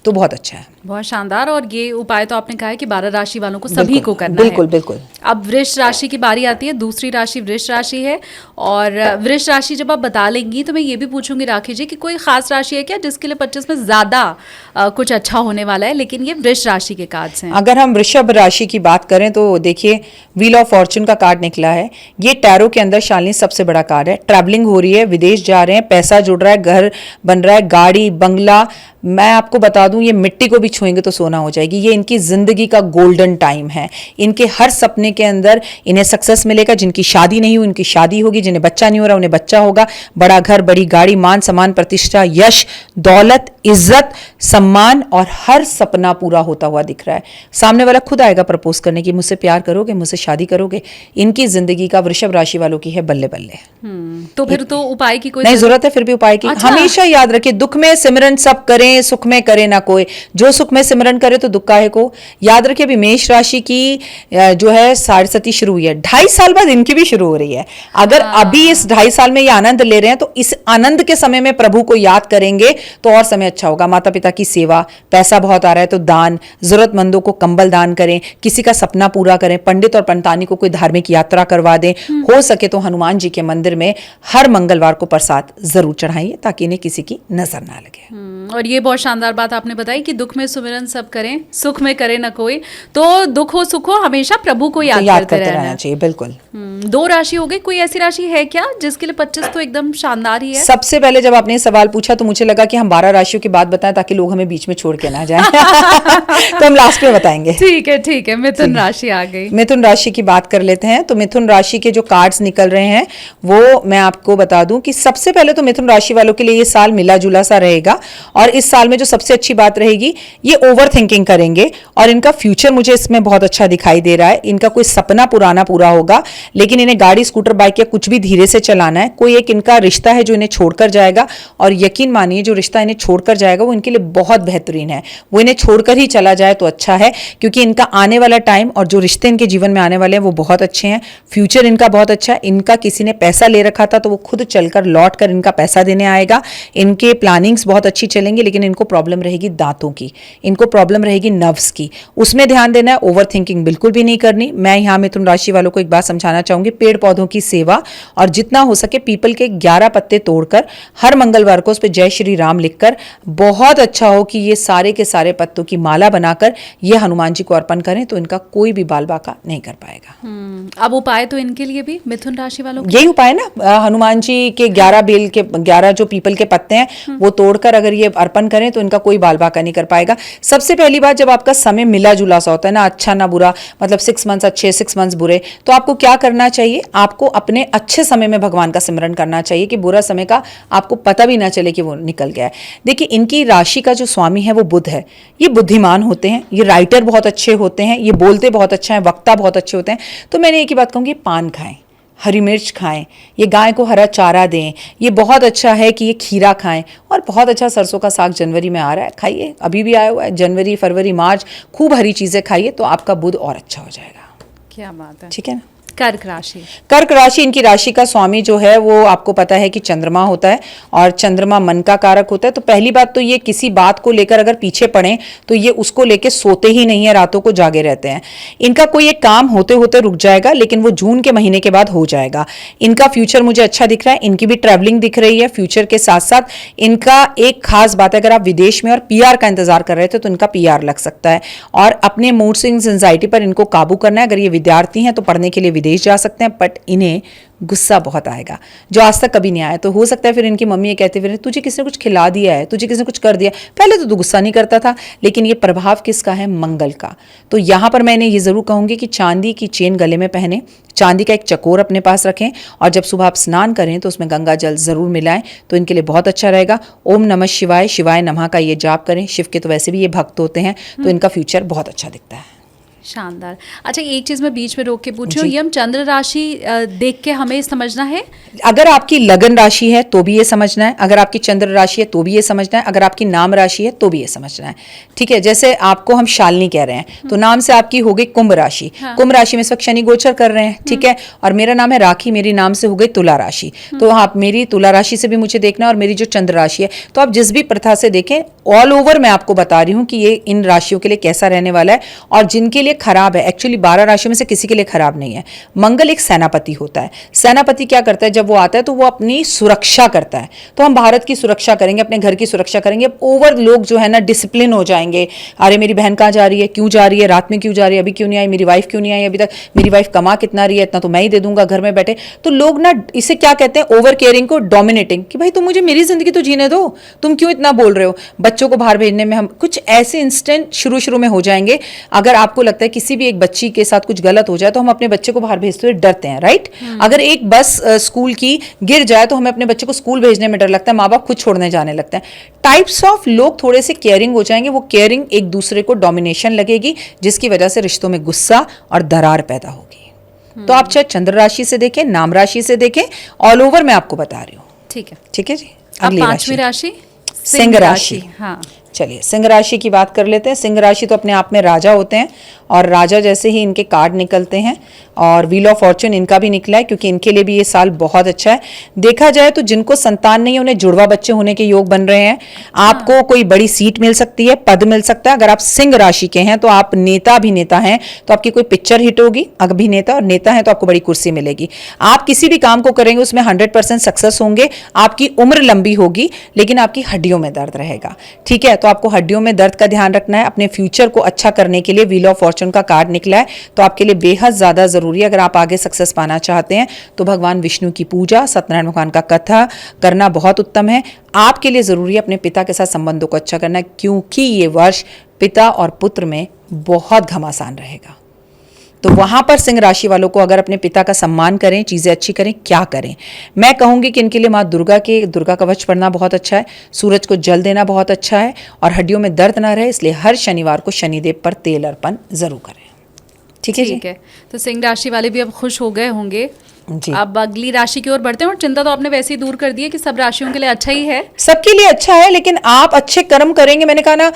तो बहुत अच्छा है, बहुत शानदार। और ये उपाय तो आपने कहा है कि 12 राशि वालों को सभी को करना बिल्कुल, है। बिल्कुल। अब वृष राशि की बारी आती है। दूसरी राशि वृष राशि है और वृष राशि जब आप बता लेंगी तो मैं ये भी पूछूंगी राखी जी कि कोई खास राशि है क्या जिसके लिए 25 में ज्यादा कुछ अच्छा होने वाला है? लेकिन ये वृष राशि के कार्ड्स हैं। अगर हम वृषभ राशि की बात करें तो देखिए व्हील ऑफ फॉर्चून का कार्ड निकला है। ये टैरो के अंदर शालिनी सबसे बड़ा कार्ड है। ट्रैवलिंग हो रही है, विदेश जा रहे हैं, पैसा जुड़ रहा है, घर बन रहा है, गाड़ी, बंगला। मैं आपको बता दूं ये मिट्टी को भी छुएंगे तो सोना हो जाएगी। ये इनकी जिंदगी का गोल्डन टाइम है। इनके हर सपने के अंदर इन्हें सक्सेस मिलेगा। जिनकी शादी नहीं हुई उनकी शादी होगी, जिन्हें बच्चा नहीं हो रहा उन्हें बच्चा होगा। बड़ा घर, बड़ी गाड़ी, मान सम्मान, प्रतिष्ठा, यश, दौलत, इज्जत, सम्मान और हर सपना पूरा होता हुआ दिख रहा है। सामने वाला खुद आएगा प्रपोज करने की, मुझसे प्यार करोगे, मुझसे शादी करोगे। इनकी जिंदगी का वृषभ राशि वालों की है बल्ले बल्ले। तो फिर तो उपाय की कोई नहीं जरूरत है, फिर भी उपाय की। अच्छा। हमेशा याद रखिए दुख में सिमरन सब करें, सुख में करे ना कोई। जो सुख में सिमरन करे तो दुख काहे को। याद रखिए अभी मेष राशि की जो है सारस्वती शुरू हुई है, 2.5 साल बाद इनकी भी शुरू हो रही है। अगर अभी इस 2.5 साल में ये आनंद ले रहे हैं तो इस आनंद के समय में प्रभु को याद करेंगे तो और समय अच्छा होगा। माता पिता की सेवा, पैसा बहुत आ रहा है तो दान, जरूरतमंदों को कंबल दान करें, किसी का सपना पूरा करें, पंडित और पंडितानी को कोई धार्मिक यात्रा करवा दें। हो सके तो हनुमान जी के मंदिर में हर मंगलवार को प्रसाद जरूर चढ़ाइए ताकि इन्हें किसी की नजर ना लगे। और ये बहुत बहुत शानदार बात आपने बताई कि दुख में सुमिरन सब करें, सुख में करे न कोई। तो दुख हो सुख हो हमेशा प्रभु को याद करते रहना चाहिए। बिल्कुल। 2 राशि हो गई, कोई ऐसी राशि है क्या जिसके लिए 25 तो एकदम शानदार ही है? सबसे पहले जब आपने सवाल पूछा तो मुझे लगा कि हम 12 राशियों की बात बताएं ताकि लोग हमें बीच में छोड़ के ना जाएं। तो हम लास्ट में बताएंगे। ठीक है। मिथुन राशि आ गई। मिथुन राशि की बात कर लेते हैं। तो मिथुन राशि के जो कार्ड्स निकल रहे हैं वो मैं आपको बता दूं कि सबसे पहले तो मिथुन राशि वालों के लिए ये साल मिला जुला सा रहेगा। और इस साल में जो सबसे अच्छी बात रहेगी, ये ओवर थिंकिंग करेंगे और इनका फ्यूचर मुझे इसमें बहुत अच्छा दिखाई दे रहा है। इनका कोई सपना पुराना पूरा होगा, लेकिन इन्हें गाड़ी, स्कूटर, बाइक या कुछ भी धीरे से चलाना है। कोई एक इनका रिश्ता है जो इन्हें छोड़कर जाएगा, और यकीन मानिए जो रिश्ता इन्हें छोड़कर जाएगा वो इनके लिए बहुत बेहतरीन है। वो इन्हें छोड़कर ही चला जाए तो अच्छा है, क्योंकि इनका आने वाला टाइम और जो रिश्ते इनके जीवन में आने वाले हैं वो बहुत अच्छे हैं। फ्यूचर इनका बहुत अच्छा है। इनका किसी ने पैसा ले रखा था तो वो खुद चलकर लौट कर इनका पैसा देने आएगा। इनके प्लानिंग्स बहुत अच्छी चलेंगी, लेकिन इनको प्रॉब्लम रहेगी दांतों की, इनको प्रॉब्लम रहेगी नर्व्स की, उसमें ध्यान देना है। ओवर थिंकिंग बिल्कुल भी नहीं करनी। मैं यहाँ मिथुन राशि वालों को एक बात समझाना चाहूंगी, पेड़ पौधों की सेवा, और जितना हो सके पीपल के 11 पत्ते तोड़कर हर मंगलवार को उस पर जय श्री राम लिखकर, बहुत अच्छा हो कि ये सारे के सारे पत्तों की माला बनाकर ये हनुमान जी को अर्पण करें तो इनका कोई भी बाल बाका नहीं कर पाएगा। अब उपाय तो इनके लिए भी मिथुन राशि वालों यही उपाय ना, हनुमान जी के 11 बेल के 11 जो पीपल के पत्ते हैं वो तोड़कर अगर ये अर्पण करें तो इनका कोई बाल बाका नहीं कर पाएगा। सबसे पहली बात, जब आपका समय मिला जुला सा होता है ना, अच्छा ना बुरा, मतलब 6 मंथ्स अच्छे 6 मंथ्स बुरे, तो आपको क्या करना चाहिए? आपको अपने अच्छे समय में भगवान का सिमरन करना चाहिए कि बुरा समय का आपको पता भी ना चले कि वो निकल गया है। देखिए, इनकी राशि का जो स्वामी है वो बुध है। ये बुद्धिमान होते हैं, ये राइटर बहुत अच्छे होते हैं, ये बोलते बहुत अच्छा है, वक्ता बहुत अच्छे होते हैं। तो मैंने एक ही बात कहूँगी, पान खाएं, हरी मिर्च खाएं, ये गाय को हरा चारा दें। ये बहुत अच्छा है कि ये खीरा खाएं, और बहुत अच्छा सरसों का साग जनवरी में आ रहा है, खाइए, अभी भी आया हुआ है, जनवरी, फरवरी, मार्च, खूब हरी चीज़ें खाइए तो आपका बुध और अच्छा हो जाएगा। क्या बात है। ठीक है ना। कर्क राशि। कर्क राशि, इनकी राशि का स्वामी जो है वो आपको पता है कि चंद्रमा होता है, और चंद्रमा मन का कारक होता है। तो पहली बात तो ये किसी बात को लेकर अगर पीछे पड़े तो ये उसको लेके सोते ही नहीं है, रातों को जागे रहते हैं। इनका कोई एक काम होते होते रुक जाएगा, लेकिन वो जून के महीने के बाद हो जाएगा। इनका फ्यूचर मुझे अच्छा दिख रहा है। इनकी भी ट्रैवलिंग दिख रही है फ्यूचर के साथ साथ। इनका एक खास बात है, अगर आप विदेश में और पीआर का इंतजार कर रहे थे तो इनका पीआर लग सकता है। और अपने मूड स्विंग्स, एंजाइटी पर इनको काबू करना है। अगर ये विद्यार्थी हैं तो पढ़ने के लिए विदेश जा सकते हैं, बट इन्हें गुस्सा बहुत आएगा जो आज तक कभी नहीं आया। तो हो सकता है फिर इनकी मम्मी ये कहते फिर, तुझे किसने कुछ खिला दिया है, तुझे किसने कुछ कर दिया। पहले तो तू गुस्सा नहीं करता था, लेकिन ये प्रभाव किसका है? मंगल का। तो यहाँ पर मैंने ये जरूर कहूंगी कि चांदी की चेन गले में पहने, चांदी का एक चकोर अपने पास रखें, और जब सुबह आप स्नान करें तो उसमें गंगा जल जरूर मिलाएं, तो इनके लिए बहुत अच्छा रहेगा। ओम नमः शिवाय, शिवाय नमः का ये जाप करें। शिव के तो वैसे भी ये भक्त होते हैं, तो इनका फ्यूचर बहुत अच्छा दिखता है। शानदार। अच्छा, एक चीज मैं बीच में रोक के पूछ रही हूँ, यम चंद्र राशि देख के हमें समझना है? अगर आपकी लगन राशि है तो भी ये समझना है, अगर आपकी चंद्र राशि है तो भी ये समझना है, अगर आपकी नाम राशि है तो भी ये समझना है। ठीक है, जैसे आपको हम शालिनी कह रहे हैं तो नाम से आपकी हो गई कुंभ राशि। हाँ। कुंभ राशि में इस वक्त शनि गोचर कर रहे हैं, ठीक है, और मेरा नाम है राखी, मेरी नाम से हो गई तुला राशि। तो आप मेरी तुला राशि से भी मुझे देखना, और मेरी जो चंद्र राशि है, तो आप जिस भी प्रथा से देखें, ऑल ओवर मैं आपको बता रही हूँ कि ये इन राशियों के लिए कैसा रहने वाला है। और जिनके लिए खराब है, एक्चुअली 12 राशियों में से किसी के लिए खराब नहीं है। मंगल एक सेनापति होता है। सेनापति क्या करता है? जब वो आता है तो वो अपनी सुरक्षा करता है। तो हम भारत की सुरक्षा करेंगे, अपने घर की सुरक्षा करेंगे। ओवर लोग जो है ना डिसिप्लिन हो जाएंगे, अरे मेरी बहन कहाँ जा रही है, क्यों जा रही है, रात में क्यों जा रही है, अभी क्यों नहीं आई, मेरी वाइफ क्यों नहीं आई अभी तक, मेरी वाइफ कमा कितना रही है, इतना तो मैं ही दे दूंगा घर में बैठे। तो लोग ना इसे क्या कहते हैं, ओवर केयरिंग को डोमिनेटिंग, कि भाई तुम मुझे मेरी जिंदगी तो जीने दो, तुम क्यों इतना बोल रहे हो। बच्चों को बाहर भेजने में हम कुछ ऐसे इंस्टेंट शुरू में हो जाएंगे। अगर आपको लगता है किसी भी एक बच्ची के साथ कुछ गलत हो जाए तो हम अपने बच्चे को बाहर भेजते हुए डरते हैं, राइट। अगर एक बस स्कूल की गिर जाए तो हमें अपने बच्चे को स्कूल भेजने में डर लगता है, माँ बाप खुद छोड़ने जाने लगते हैं। टाइप्स ऑफ लोग थोड़े से केयरिंग हो जाएंगे, वो केयरिंग एक दूसरे को डोमिनेशन लगेगी, जिसकी वजह से रिश्तों में गुस्सा और दरार पैदा होगी। तो आप चाहे चंद्र राशि से देखें, नाम राशि से देखें, ऑल ओवर मैं आपको बता रही हूँ। ठीक है जी। अगली पांचवी राशि सिंह राशि। हाँ, चलिए सिंह राशि की बात कर लेते हैं। सिंह राशि तो अपने आप में राजा होते हैं, और राजा जैसे ही इनके कार्ड निकलते हैं, और व्हील ऑफ फॉर्चून इनका भी निकला है, क्योंकि इनके लिए भी ये साल बहुत अच्छा है। देखा जाए तो जिनको संतान नहीं है उन्हें जुड़वा बच्चे होने के योग बन रहे हैं। आपको कोई बड़ी सीट मिल सकती है, पद मिल सकता है। अगर आप सिंह राशि के हैं तो आप नेता अभिनेता हैं तो आपकी कोई पिक्चर हिट होगी, अभिनेता और नेता हैं तो आपको बड़ी कुर्सी मिलेगी। आप किसी भी काम को करेंगे उसमें 100% सक्सेस होंगे। आपकी उम्र लंबी होगी लेकिन आपकी हड्डियों में दर्द रहेगा, ठीक है। तो आपको हड्डियों में दर्द का ध्यान रखना है। अपने फ्यूचर को अच्छा करने के लिए व्हील ऑफ फॉर्चून का कार्ड निकला है तो आपके लिए बेहद ज्यादा जरूरी है। अगर आप आगे सक्सेस पाना चाहते हैं तो भगवान विष्णु की पूजा, सत्यनारायण भगवान का कथा करना बहुत उत्तम है। आपके लिए जरूरी है अपने पिता के साथ संबंधों को अच्छा करना, क्योंकि ये वर्ष पिता और पुत्र में बहुत घमासान रहेगा। तो वहां पर सिंह राशि वालों को अगर अपने पिता का सम्मान करें, चीजें अच्छी करें, क्या करें? मैं कहूंगी कि इनके लिए माँ दुर्गा कवच पढ़ना बहुत अच्छा है, सूरज को जल देना बहुत अच्छा है, और हड्डियों में दर्द ना रहे इसलिए हर शनिवार को शनिदेव पर तेल अर्पण जरूर करें। ठीक है जी? ठीक है, तो सिंह राशि वाले भी अब खुश हो गए होंगे जी। अब अगली राशि की ओर बढ़ते हैं। और चिंता तो आपने वैसे ही दूर कर दी है कि सब राशियों के लिए अच्छा ही है। सबके लिए अच्छा है, लेकिन आप अच्छे कर्म करेंगे। मैंने कहा ना,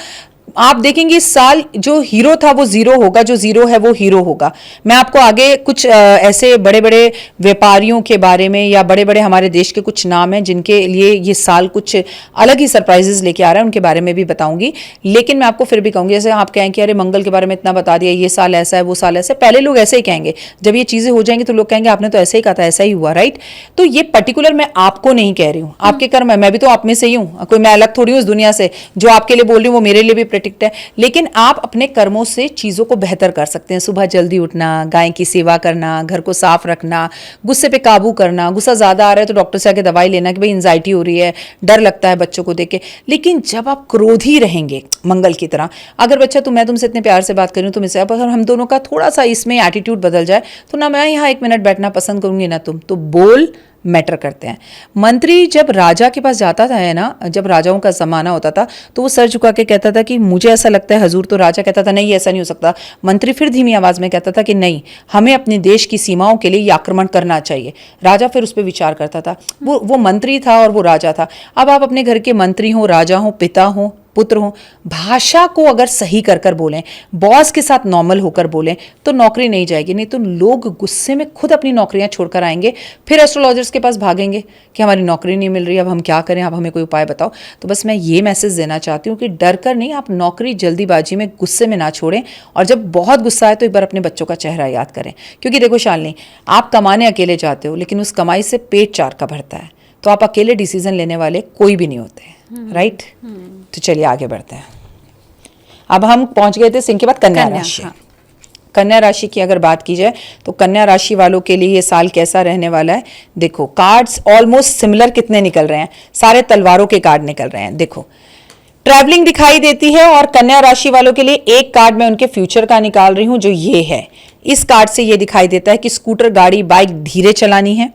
आप देखेंगे इस साल जो हीरो था वो जीरो होगा, जो जीरो है वो हीरो होगा। मैं आपको आगे कुछ ऐसे बड़े बड़े व्यापारियों के बारे में या बड़े बड़े हमारे देश के कुछ नाम हैं जिनके लिए ये साल कुछ अलग ही सरप्राइजेस लेके आ रहा है, उनके बारे में भी बताऊंगी। लेकिन मैं आपको फिर भी कहूंगी, जैसे आप कहें कि अरे मंगल के बारे में इतना बता दिया, ये साल ऐसा है वो साल ऐसा है, पहले लोग ऐसे ही कहेंगे। जब ये चीजें हो जाएंगी तो लोग कहेंगे आपने तो ऐसे ही कहा था, ऐसा ही हुआ, राइट? तो ये पर्टिकुलर मैं आपको नहीं कह रही हूँ, आपके कर्म है, मैं भी तो आप में से ही हूँ, कोई मैं अलग थोड़ी हूँ इस दुनिया से। जो आपके लिए बोल रही हूँ वो मेरे लिए भी प्रेडिक्ट है। लेकिन आप अपने कर्मों से चीजों को बेहतर कर सकते हैं। सुबह जल्दी उठना, गाय की सेवा करना, घर को साफ रखना, गुस्से पे काबू करना। गुस्सा ज्यादा आ रहा है तो डॉक्टर से आके दवाई लेना कि भाई एंजाइटी हो रही है, डर लगता है बच्चों को देख के। लेकिन जब आप क्रोधी रहेंगे मंगल की तरह, अगर बच्चा मैं तुमसे इतने प्यार से बात कर रही हूँ, तुमसे अब अगर हम दोनों का थोड़ा सा इसमें एटीट्यूड बदल जाए तो ना मैं यहाँ 1 मिनट बैठना पसंद करूंगी ना तुम। तो बोल मैटर करते हैं। मंत्री जब राजा के पास जाता था, है ना, जब राजाओं का जमाना होता था तो वो सर झुका के कहता था कि मुझे ऐसा लगता है हजूर। तो राजा कहता था नहीं ऐसा नहीं हो सकता। मंत्री फिर धीमी आवाज में कहता था कि नहीं, हमें अपने देश की सीमाओं के लिए ये आक्रमण करना चाहिए। राजा फिर उस पर विचार करता था। वो मंत्री था और वो राजा था। अब आप अपने घर के मंत्री हो, राजा हो, पिता हो, पुत्र हो, भाषा को अगर सही कर कर बोलें, बॉस के साथ नॉर्मल होकर बोलें तो नौकरी नहीं जाएगी। नहीं तो लोग गुस्से में खुद अपनी नौकरियां छोड़कर आएंगे, फिर एस्ट्रोलॉजर्स के पास भागेंगे कि हमारी नौकरी नहीं मिल रही, अब हम क्या करें, आप हमें कोई उपाय बताओ। तो बस मैं ये मैसेज देना चाहती हूँ कि डर कर नहीं, आप नौकरी जल्दीबाजी में गुस्से में ना छोड़ें। और जब बहुत गुस्सा आए तो एक बार अपने बच्चों का चेहरा याद करें। क्योंकि देखो शालिनी, आप कमाने अकेले जाते हो लेकिन उस कमाई से पेट 4 का भरता है। तो आप अकेले डिसीजन लेने वाले कोई भी नहीं होते, राइट? तो चलिए आगे बढ़ते हैं। अब हम पहुंच गए थे सिंह के बाद कन्या राशि। हाँ। कन्या राशि की अगर बात की जाए तो कन्या राशि वालों के लिए ये साल कैसा रहने वाला है? देखो, कार्ड्स ऑलमोस्ट सिमिलर कितने निकल रहे हैं, सारे तलवारों के कार्ड निकल रहे हैं। देखो, ट्रैवलिंग दिखाई देती है। और कन्या राशि वालों के लिए एक कार्ड मैं उनके फ्यूचर का निकाल रही हूं जो ये है। इस कार्ड से ये दिखाई देता है कि स्कूटर, गाड़ी, बाइक धीरे चलानी है।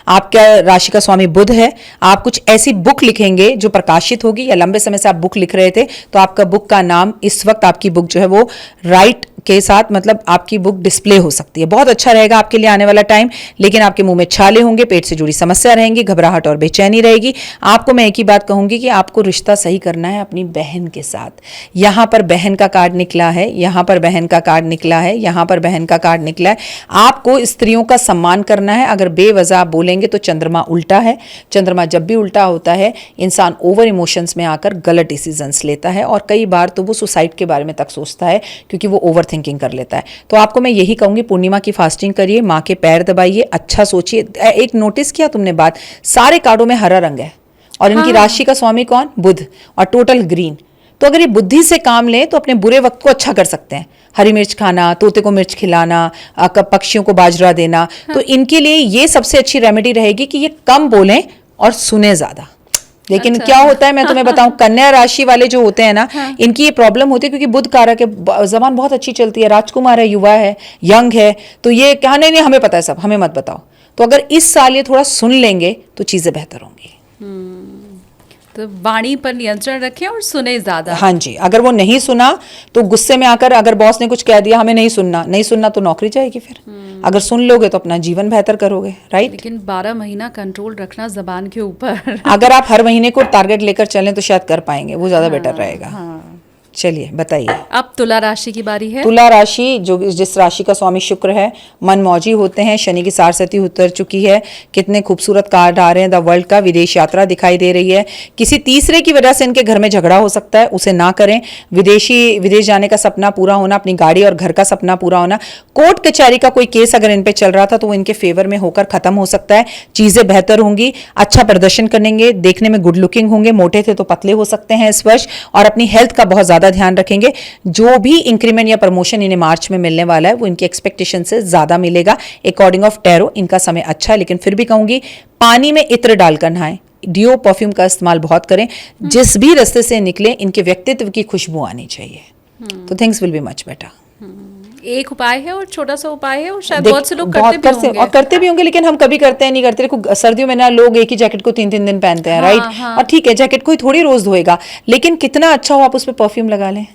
आपका राशि का स्वामी बुध है। आप कुछ ऐसी बुक लिखेंगे जो प्रकाशित होगी, या लंबे समय से आप बुक लिख रहे थे तो आपका बुक का नाम इस वक्त आपकी बुक जो है वो राइट के साथ, मतलब आपकी बुक डिस्प्ले हो सकती है। बहुत अच्छा रहेगा आपके लिए आने वाला टाइम। लेकिन आपके मुंह में छाले होंगे, पेट से जुड़ी समस्या रहेंगी, घबराहट और बेचैनी रहेगी। आपको मैं एक ही बात कहूंगी कि आपको रिश्ता सही करना है अपनी बहन के साथ। यहां पर बहन का कार्ड निकला है, यहां पर बहन का कार्ड निकला है, यहां पर बहन का कार्ड निकला है। आपको स्त्रियों का सम्मान करना है। अगर बेवजह आप बोलेंगे तो चंद्रमा उल्टा है। चंद्रमा जब भी उल्टा होता है इंसान ओवर इमोशंस में आकर गलत डिसीजंस लेता है, और कई बार तो वो सुसाइड के बारे में तक सोचता है क्योंकि वो ओवर थिंकिंग कर लेता है। तो आपको मैं यही कहूंगी, पूर्णिमा की फास्टिंग करिए, माँ के पैर दबाइए, अच्छा सोचिए। एक नोटिस किया तुमने बात, सारे कार्डों में हरा रंग है और इनकी राशि का स्वामी कौन? बुध, और टोटल ग्रीन। तो अगर ये बुद्धि से काम लें तो अपने बुरे वक्त को अच्छा कर सकते हैं। हरी मिर्च खाना, तोते को मिर्च खिलाना, पक्षियों को बाजरा देना, तो इनके लिए ये सबसे अच्छी रेमेडी रहेगी कि ये कम बोलें और सुने ज्यादा। लेकिन अच्छा। क्या होता है मैं तुम्हें बताऊं, कन्या राशि वाले जो होते हैं ना, इनकी ये प्रॉब्लम होती है क्योंकि बुध कारक है, जबान बहुत अच्छी चलती है, राजकुमार है, युवा है, यंग है, तो ये क्या नहीं हमें पता है सब, हमें मत बताओ। तो अगर इस साल ये थोड़ा सुन लेंगे तो चीजें बेहतर होंगी। तो वाणी पर नियंत्रण रखें और सुने ज्यादा। हाँ जी, अगर वो नहीं सुना तो गुस्से में आकर, अगर बॉस ने कुछ कह दिया हमें नहीं सुनना तो नौकरी जाएगी फिर। अगर सुन लोगे तो अपना जीवन बेहतर करोगे, राइट? लेकिन 12 महीना कंट्रोल रखना जबान के ऊपर अगर आप हर महीने को टारगेट लेकर चलें तो शायद कर पाएंगे, वो ज्यादा बेटर रहेगा। हाँ, चलिए बताइए। अब तुला राशि की बारी है। तुला राशि, जो जिस राशि का स्वामी शुक्र है, मनमौजी होते हैं, शनि की सारसती उतर चुकी है। कितने खूबसूरत कार्ड आ रहे हैं द वर्ल्ड का। विदेश यात्रा दिखाई दे रही है। किसी तीसरे की वजह से इनके घर में झगड़ा हो सकता है, उसे ना करें। विदेश जाने का सपना पूरा होना, अपनी गाड़ी और घर का सपना पूरा होना। कोर्ट कचहरी का कोई केस अगर इन पे चल रहा था तो वो इनके फेवर में होकर खत्म हो सकता है। चीजें बेहतर होंगी, अच्छा प्रदर्शन करेंगे, देखने में गुड लुकिंग होंगे। मोटे थे तो पतले हो सकते हैं इस वर्ष। और अपनी हेल्थ का बहुत ज्यादा ध्यान रखेंगे। जो भी इंक्रीमेंट या प्रमोशन इन्हें मार्च में मिलने वाला है वो इनकी एक्सपेक्टेशन से ज्यादा मिलेगा। अकॉर्डिंग ऑफ टैरो इनका समय अच्छा है, लेकिन फिर भी कहूंगी पानी में इत्र डालकर नहाएं, डियो परफ्यूम का इस्तेमाल बहुत करें। जिस भी रास्ते से निकले इनके व्यक्तित्व की खुशबू आनी चाहिए, तो things will be much better. एक उपाय है और छोटा सा उपाय है, और शायद बहुत से लोग करते भी होंगे, लेकिन हम कभी करते हैं नहीं करते। देखो सर्दियों में ना लोग एक ही जैकेट को 3-3 दिन पहनते हैं, राइट? और ठीक है, जैकेट कोई थोड़ी रोज धोएगा, लेकिन कितना अच्छा हो आप उस पर परफ्यूम लगा लें।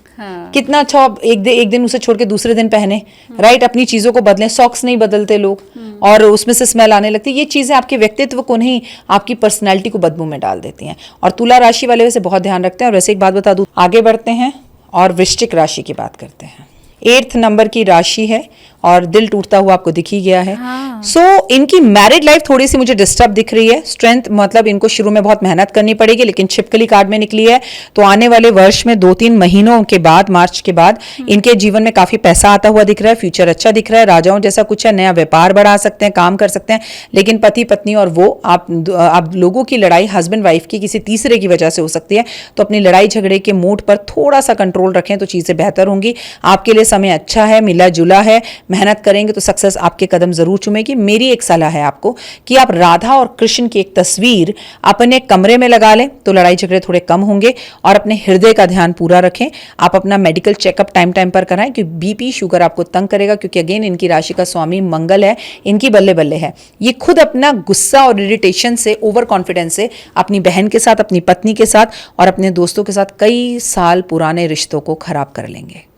कितना अच्छा हो आप एक दिन उसे छोड़ के दूसरे दिन पहने, राइट? अपनी चीजों को बदलें। सॉक्स नहीं बदलते लोग और उसमें से स्मेल आने लगती है। ये चीजें आपके व्यक्तित्व को नहीं, आपकी पर्सनैलिटी को बदबू में डाल देती हैं। और तुला राशि वाले वैसे बहुत ध्यान रखते हैं। और वैसे एक बात बता दूं, आगे बढ़ते हैं और वृश्चिक राशि की बात करते हैं। 8th नंबर की राशि है और दिल टूटता हुआ आपको दिख ही गया है। सो इनकी मैरिड लाइफ थोड़ी सी मुझे डिस्टर्ब दिख रही है। स्ट्रेंथ मतलब इनको शुरू में बहुत मेहनत करनी पड़ेगी, लेकिन छिपकली कार्ड में निकली है तो आने वाले वर्ष में 2-3 महीनों के बाद, मार्च के बाद इनके जीवन में काफी पैसा आता हुआ दिख रहा है। फ्यूचर अच्छा दिख रहा है। राजाओं जैसा कुछ है, नया व्यापार बढ़ा सकते हैं, काम कर सकते हैं। लेकिन पति पत्नी और वो आप लोगों की लड़ाई हस्बैंड वाइफ की किसी तीसरे की वजह से हो सकती है। तो अपनी लड़ाई झगड़े के मूड पर थोड़ा सा कंट्रोल रखें तो चीजें बेहतर होंगी। आपके लिए समय अच्छा है, मिला जुला है। मेहनत करेंगे तो सक्सेस आपके कदम जरूर चूमेगी। मेरी एक सलाह है आपको कि आप राधा और कृष्ण की एक तस्वीर अपने कमरे में लगा लें तो लड़ाई झगड़े थोड़े कम होंगे। और अपने हृदय का ध्यान पूरा रखें। आप अपना मेडिकल चेकअप टाइम टाइम पर कराएं, क्योंकि बीपी शुगर आपको तंग करेगा। क्योंकि अगेन इनकी राशि का स्वामी मंगल है, इनकी बल्ले बल्ले है। ये खुद अपना गुस्सा और इरिटेशन से, ओवर कॉन्फिडेंस से अपनी बहन के साथ, अपनी पत्नी के साथ और अपने दोस्तों के साथ कई साल पुराने रिश्तों को खराब कर लेंगे।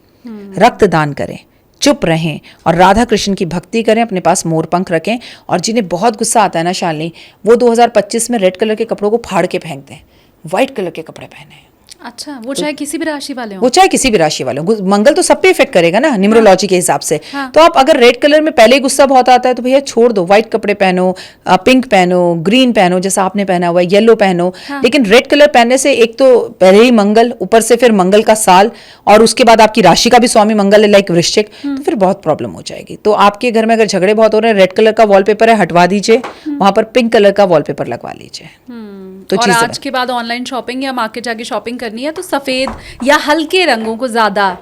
रक्तदान करें, चुप रहें और राधा कृष्ण की भक्ति करें। अपने पास मोर पंख रखें। और जिन्हें बहुत गुस्सा आता है ना शालिनी, वो 2025 में रेड कलर के कपड़ों को फाड़ के फेंकते हैं, व्हाइट कलर के कपड़े पहने। अच्छा, वो चाहे किसी भी राशि वाले हो, वो चाहे किसी भी राशि वाले हो। मंगल तो सब पे इफेक्ट करेगा ना न्यूमरोलॉजी के हिसाब से। तो आप अगर रेड कलर में पहले ही गुस्सा बहुत आता है तो भैया छोड़ दो, व्हाइट कपड़े पहनो, पिंक पहनो, ग्रीन पहनो जैसा आपने पहना हुआ है, येलो पहनो। लेकिन रेड कलर पहनने से एक तो पहले ही मंगल, ऊपर से फिर मंगल का साल, और उसके बाद आपकी राशि का भी स्वामी मंगल है, लाइक वृश्चिक, तो फिर बहुत प्रॉब्लम हो जाएगी। तो आपके घर में अगर झगड़े बहुत हो रहे हैं, रेड कलर का वॉलपेपर है हटवा दीजिए, वहां पर पिंक कलर का वॉलपेपर लगवा लीजिए। तो और आज के बाद ऑनलाइन शॉपिंग या मार्केट जाके शॉपिंग करनी है तो सफेद या हल्के रंगों को ज्यादा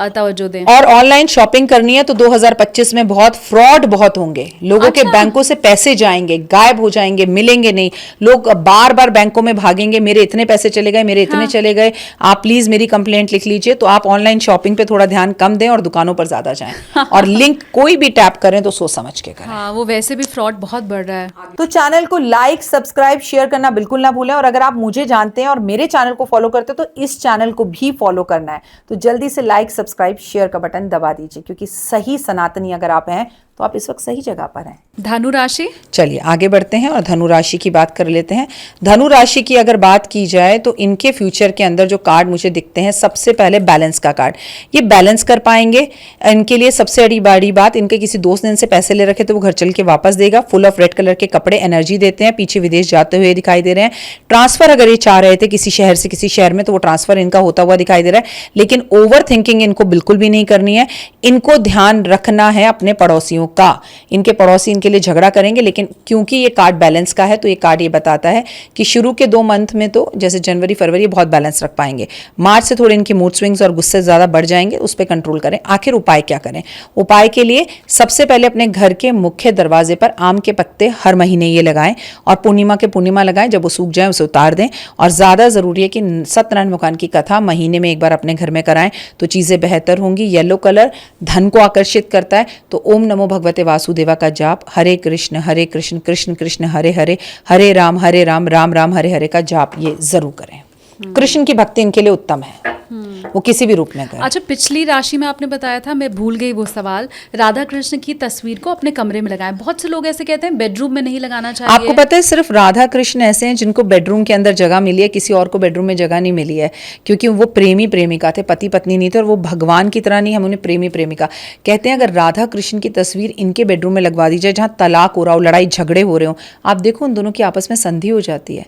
तवज्जो दें। और ऑनलाइन शॉपिंग करनी है तो 2025 में बहुत फ्रॉड बहुत होंगे। लोगों के बैंकों से पैसे जाएंगे, गायब हो जाएंगे, मिलेंगे नहीं। लोग बार बार बैंकों में भागेंगे, मेरे इतने पैसे चले गए, मेरे इतने चले गए। आप प्लीज मेरी कंप्लेंट लिख लीजिए। तो आप ऑनलाइन शॉपिंग पे थोड़ा ध्यान कम दें और दुकानों पर ज्यादा जाएं। और लिंक कोई भी टैप करें तो सोच समझ के करें। हाँ, वो वैसे भी फ्रॉड बहुत बढ़ रहा है। तो चैनल को लाइक, सब्सक्राइब, शेयर करना बिल्कुल ना भूलें। और अगर आप मुझे जानते हैं और मेरे चैनल को फॉलो करते हो तो इस चैनल को भी फॉलो करना है। तो जल्दी से लाइक, सब्सक्राइब, शेयर का बटन दबा दीजिए, क्योंकि सही सनातनी अगर आप हैं तो आप इस वक्त सही जगह पर हैं। धनु राशि, चलिए आगे बढ़ते हैं और धनु राशि की बात कर लेते हैं। धनु राशि की अगर बात की जाए तो इनके फ्यूचर के अंदर जो कार्ड मुझे दिखते हैं, सबसे पहले बैलेंस का कार्ड। ये बैलेंस कर पाएंगे। इनके लिए सबसे बड़ी बात, इनके किसी दोस्त ने इनसे पैसे ले रखे तो वो घर चल के वापस देगा। फुल ऑफ रेड कलर के कपड़े एनर्जी देते हैं। पीछे विदेश जाते हुए दिखाई दे रहे हैं। ट्रांसफर अगर ये चाह रहे थे किसी शहर से किसी शहर में, तो वो ट्रांसफर इनका होता हुआ दिखाई दे रहा है। लेकिन ओवर थिंकिंग इनको बिल्कुल भी नहीं करनी है। इनको ध्यान रखना है अपने पड़ोसियों का। इनके पड़ोसी इनके लिए झगड़ा करेंगे, लेकिन क्योंकि ये कार्ड बैलेंस का है तो ये कार्ड ये बताता है कि शुरू के 2 मंथ में तो जैसे जनवरी फरवरी बहुत बैलेंस रख पाएंगे। मार्च से थोड़े इनकी मूड स्विंग्स और गुस्से ज्यादा बढ़ जाएंगे, उस पर कंट्रोल करें। आखिर उपाय क्या करें? उपाय के लिए सबसे पहले अपने घर के मुख्य दरवाजे पर आम के पत्ते हर महीने ये लगाएं और पूर्णिमा के पूर्णिमा लगाएं। जब वो सूख जाए उसे उतार दें। और ज्यादा जरूरी है कि सत्यनारायण भगवान की कथा महीने में एक बार अपने घर में कराएं तो चीजें बेहतर होंगी। येलो कलर धन को आकर्षित करता है, तो ओम नमो भगवते वासुदेवा का जाप, हरे कृष्ण कृष्ण कृष्ण हरे हरे, हरे राम राम राम हरे हरे का जाप ये जरूर करें। कृष्ण की भक्ति इनके लिए उत्तम है। वो किसी भी रूप में करे। अच्छा, पिछली राशि में आपने बताया था, मैं भूल गई वो सवाल, राधा कृष्ण की तस्वीर को अपने कमरे में लगाएं। बहुत से लोग ऐसे कहते हैं बेडरूम में नहीं लगाना चाहिए। आपको पता है सिर्फ राधा कृष्ण ऐसे हैं जिनको बेडरूम के अंदर जगह मिली है, किसी और को बेडरूम में जगह नहीं मिली है, क्योंकि वो प्रेमी प्रेमिका थे, पति पत्नी नहीं थे, और वो भगवान की तरह नहीं, हम उन्हें प्रेमी प्रेमिका कहते हैं। अगर राधा कृष्ण की तस्वीर इनके बेडरूम में लगवा दी जाए जहाँ तलाक हो रहा हो, लड़ाई झगड़े हो रहे हो, आप देखो उन दोनों की आपस में संधि हो जाती है।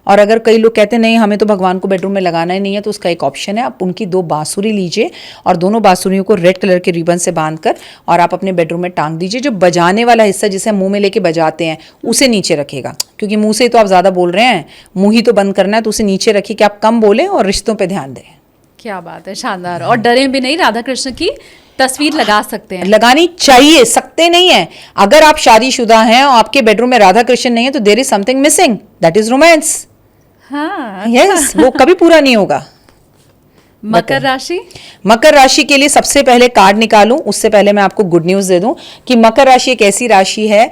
और अगर कई लोग कहते हैं नहीं हमें तो भगवान को बेडरूम में लगाना ही नहीं है, तो उसका एक ऑप्शन है, आप उनकी 2 बांसुरी लीजिए और दोनों बांसुरियों को रेड कलर के रिबन से बांधकर और आप अपने बेडरूम में टांग दीजिए। जो बजाने वाला हिस्सा जिसे मुंह में लेके बजाते हैं उसे नीचे रखेगा, क्योंकि मुंह से तो आप ज़्यादा बोल रहे हैं, मुंह ही तो बंद करना है, तो उसे नीचे रखिए कि आप कम बोलें और रिश्तों पर ध्यान दें। क्या बात है, शानदार। और डरे भी नहीं, राधा कृष्ण की तस्वीर लगा सकते हैं। लगानी चाहिए, सकते नहीं है। अगर आप शादीशुदा हैं और आपके बेडरूम में राधा कृष्ण नहीं है तो there is something missing, that is romance. हाँ, यस, वो कभी पूरा नहीं होगा। मकर राशि, मकर राशि के लिए सबसे पहले कार्ड निकालूं उससे पहले मैं आपको गुड न्यूज़ दे दूं कि मकर राशि एक ऐसी राशि है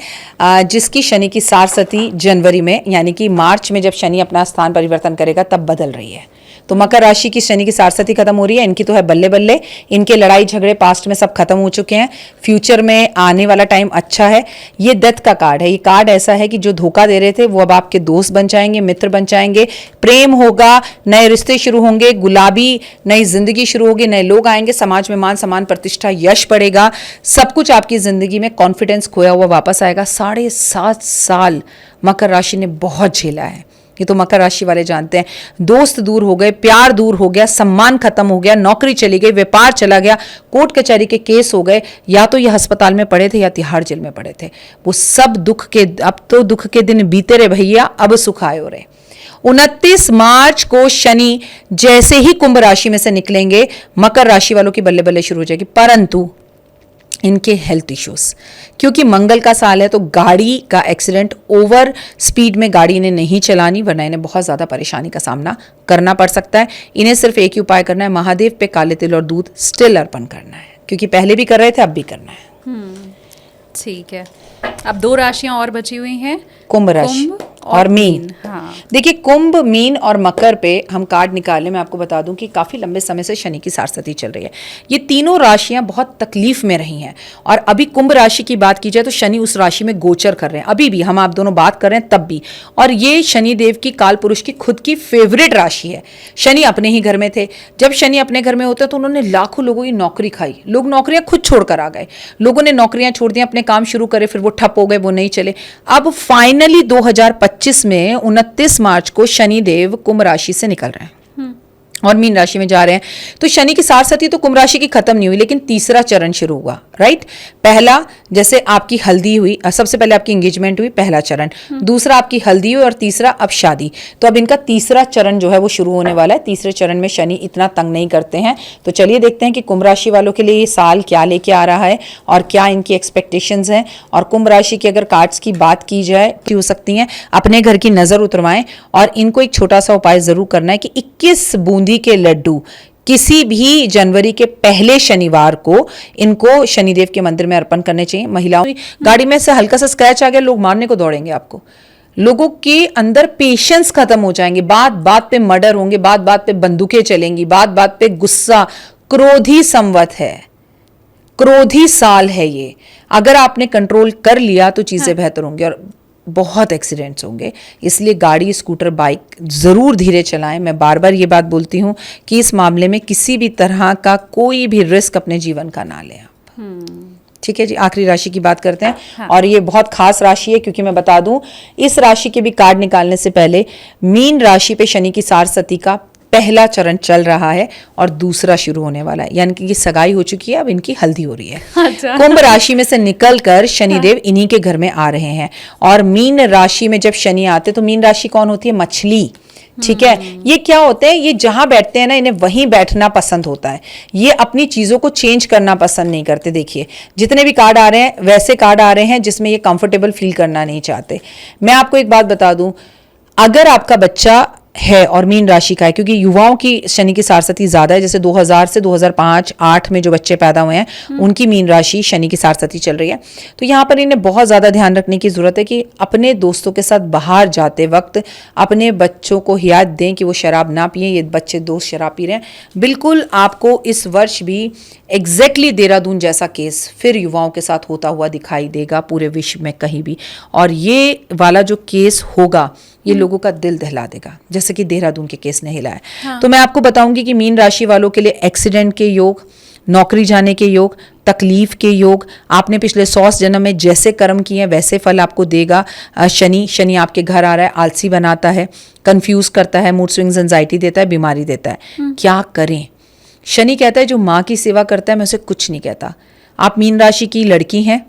जिसकी शनि की सारसती जनवरी में, यानी कि मार्च में जब शनि अपना स्थान परिवर्तन करेगा तब बदल रही है। तो मकर राशि की शनि की सारसती खत्म हो रही है, इनकी तो है बल्ले बल्ले, इनके लड़ाई झगड़े पास्ट में सब खत्म हो चुके हैं, फ्यूचर में आने वाला टाइम अच्छा है। ये डेथ का कार्ड है। ये कार्ड ऐसा है कि जो धोखा दे रहे थे वो अब आपके दोस्त बन जाएंगे, मित्र बन जाएंगे, प्रेम होगा, नए रिश्ते शुरू होंगे, गुलाबी नई जिंदगी शुरू होगी, नए लोग आएंगे, समाज में मान सम्मान प्रतिष्ठा यश बढ़ेगा, सब कुछ आपकी जिंदगी में, कॉन्फिडेंस खोया हुआ वापस आएगा। 7.5 साल मकर राशि ने बहुत झेला है, ये तो मकर राशि वाले जानते हैं। दोस्त दूर हो गए, प्यार दूर हो गया, सम्मान खत्म हो गया, नौकरी चली गई, व्यापार चला गया, कोर्ट कचहरी के केस हो गए, या तो ये अस्पताल में पड़े थे या तिहाड़ जेल में पड़े थे। वो सब दुख के, अब तो दुख के दिन बीते रहे भैया, अब सुख आए हो रहे। 29 मार्च को शनि जैसे ही कुंभ राशि में से निकलेंगे, मकर राशि वालों की बल्ले बल्ले शुरू हो जाएगी, परंतु इनके हेल्थ इश्यूज, क्योंकि मंगल का साल है तो गाड़ी का एक्सीडेंट, ओवर स्पीड में गाड़ी इन्हें नहीं चलानी, वरना इन्हें बहुत ज़्यादा परेशानी का सामना करना पड़ सकता है। इन्हें सिर्फ एक ही उपाय करना है, महादेव पे काले तिल और दूध स्टिल अर्पण करना है, क्योंकि पहले भी कर रहे थे अब भी करना है। ठीक है। अब 2 राशियां और बची हुई हैं, कुंभ राशि और मीन। हाँ। देखिए कुंभ, मीन और मकर पे हम कार्ड निकाले, मैं आपको बता दूं कि काफ़ी लंबे समय से शनि की सारसती चल रही है। ये तीनों राशियां बहुत तकलीफ में रही हैं, और अभी कुंभ राशि की बात की जाए तो शनि उस राशि में गोचर कर रहे हैं, अभी भी हम आप दोनों बात कर रहे हैं तब भी। और ये शनि देव की, काल पुरुष की खुद की फेवरेट राशि है। शनि अपने ही घर में थे, जब शनि अपने घर में होते तो उन्होंने लाखों लोगों की नौकरी खाई, लोग नौकरियां खुद छोड़कर आ गए, लोगों ने नौकरियां छोड़ दी, अपने काम शुरू करे, फिर वो ठप हो गए, वो नहीं चले। अब फाइनली 2025 में 29 मार्च को शनि देव कुंभ राशि से निकल रहे हैं और मीन राशि में जा रहे हैं। तो शनि की सारसती तो कुंभ राशि की खत्म नहीं हुई, लेकिन तीसरा चरण शुरू हुआ, राइट। पहला जैसे आपकी हल्दी हुई, सबसे पहले आपकी एंगेजमेंट हुई, पहला चरण, दूसरा आपकी हल्दी हुई, और तीसरा अब शादी। तो अब इनका तीसरा चरण जो है वो शुरू होने वाला है। तीसरे चरण में शनि इतना तंग नहीं करते हैं। तो चलिए देखते हैं कि कुंभ राशि वालों के लिए ये साल क्या लेके आ रहा है और क्या इनकी एक्सपेक्टेशंस हैं। और कुंभ राशि की अगर कार्ड्स की बात की जाए हो सकती हैं, अपने घर की नजर उतरवाएं, और इनको एक छोटा सा उपाय जरूर करना है कि 21 बूंदी के लड्डू किसी भी जनवरी के पहले शनिवार को इनको शनिदेव के मंदिर में अर्पण करने चाहिए। महिलाओं, गाड़ी में से हल्का सा स्क्रैच आ गया, लोग मारने को दौड़ेंगे आपको, लोगों के अंदर पेशेंस खत्म हो जाएंगे, बात बात पे मर्डर होंगे, बात बात पे बंदूकें चलेंगी, बात बात पे गुस्सा। क्रोधी संवत है, क्रोधी साल है ये, अगर आपने कंट्रोल कर लिया तो चीजें बेहतर होंगी, और बहुत एक्सीडेंट्स होंगे। इसलिए गाड़ी, स्कूटर, बाइक जरूर धीरे चलाएं। मैं बार बार ये बात बोलती हूँ कि इस मामले में किसी भी तरह का कोई भी रिस्क अपने जीवन का ना लें आप। ठीक है जी, आखिरी राशि की बात करते हैं। हाँ। और ये बहुत खास राशि है, क्योंकि मैं बता दूं इस राशि के भी कार्ड निकालने से पहले मीन राशि पे शनि की सारसती का पहला चरण चल रहा है और दूसरा शुरू होने वाला है, यानी कि सगाई हो चुकी है, अब इनकी हल्दी हो रही है। अच्छा। कुंभ राशि में से निकलकर शनिदेव इन्हीं के घर में आ रहे हैं, और मीन राशि में जब शनि आते तो मीन राशि कौन होती है? मछली। ठीक है, ये क्या होते हैं, ये जहां बैठते हैं ना, इन्हें वहीं बैठना पसंद होता है, ये अपनी चीजों को चेंज करना पसंद नहीं करते। देखिए जितने भी कार्ड आ रहे हैं वैसे कार्ड आ रहे हैं जिसमें ये कंफर्टेबल फील करना नहीं चाहते। मैं आपको एक बात बता दूं, अगर आपका बच्चा है और मीन राशि का है, क्योंकि युवाओं की शनि की सारसती ज्यादा है। जैसे 2000 से 2005-8 में जो बच्चे पैदा हुए हैं उनकी मीन राशि शनि की सारसती चल रही है। तो यहाँ पर इन्हें बहुत ज्यादा ध्यान रखने की जरूरत है कि अपने दोस्तों के साथ बाहर जाते वक्त अपने बच्चों को हिदायत दें कि वो शराब ना पिए। ये बच्चे दोस्त शराब पी रहे हैं। बिल्कुल आपको इस वर्ष भी एग्जैक्टली देहरादून जैसा केस फिर युवाओं के साथ होता हुआ दिखाई देगा पूरे विश्व में कहीं भी, और ये वाला जो केस होगा ये लोगों का दिल दहला देगा, जैसे कि देहरादून के केस ने हिलाया। हाँ। तो मैं आपको बताऊंगी कि मीन राशि वालों के लिए एक्सीडेंट के योग, नौकरी जाने के योग, तकलीफ के योग, आपने पिछले 100 जन्म में जैसे कर्म किए हैं वैसे फल आपको देगा। शनि आपके घर आ रहा है, आलसी बनाता है, कंफ्यूज करता है, मूड स्विंग्स, एंजाइटी देता है, बीमारी देता है। क्या करें? शनि कहता है जो माँ की सेवा करता है मैं उसे कुछ नहीं कहता। आप मीन राशि की लड़की हैं,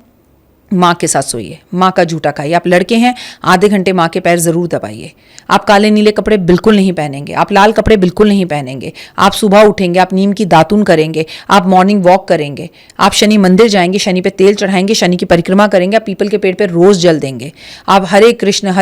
माँ के साथ सोइए, माँ का झूठा खाइए। आप लड़के हैं, आधे घंटे माँ के पैर जरूर दबाइए। आप काले नीले कपड़े बिल्कुल नहीं पहनेंगे, आप लाल कपड़े बिल्कुल नहीं पहनेंगे। आप सुबह उठेंगे, आप नीम की दातुन करेंगे, आप मॉर्निंग वॉक करेंगे, आप शनि मंदिर जाएंगे, शनि पे तेल चढ़ाएंगे, शनि की परिक्रमा करेंगे, आप पीपल के पेड़ पे रोज जल देंगे। आप हरे कृष्ण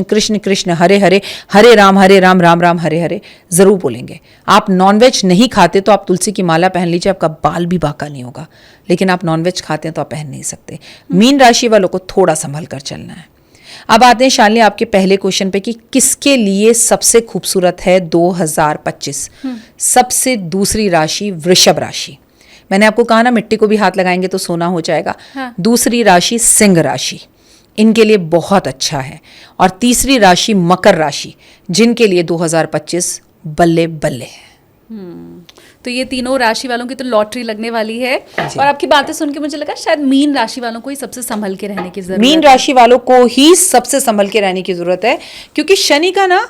कृष्ण कृष्ण हरे हरे, हरे राम राम राम हरे हरे जरूर बोलेंगे। आप नॉनवेज नहीं खाते तो आप तुलसी की माला पहन लीजिए, आपका बाल भी बाका नहीं होगा। लेकिन आप नॉनवेज खाते हैं तो आप पहन नहीं सकते। मीन राशि वालों को थोड़ा संभल कर चलना है। अब आते हैं शालिनी आपके पहले क्वेश्चन पे कि किसके लिए सबसे खूबसूरत है 2025। सबसे दूसरी राशि वृषभ राशि। मैंने आपको कहा ना मिट्टी को भी हाथ लगाएंगे तो सोना हो जाएगा। हाँ। दूसरी राशि सिंह राशि, इनके लिए बहुत अच्छा है। और तीसरी राशि मकर राशि, जिनके लिए 2025 बल्ले बल्ले है। तो ये तीनों राशि वालों की तो लॉटरी लगने वाली है। और आपकी बातें सुन के मुझे लगा शायद मीन राशि वालों को ही सबसे संभल के रहने की जरूरत है। मीन राशि वालों को ही सबसे संभल के रहने की जरूरत है, क्योंकि शनि का ना,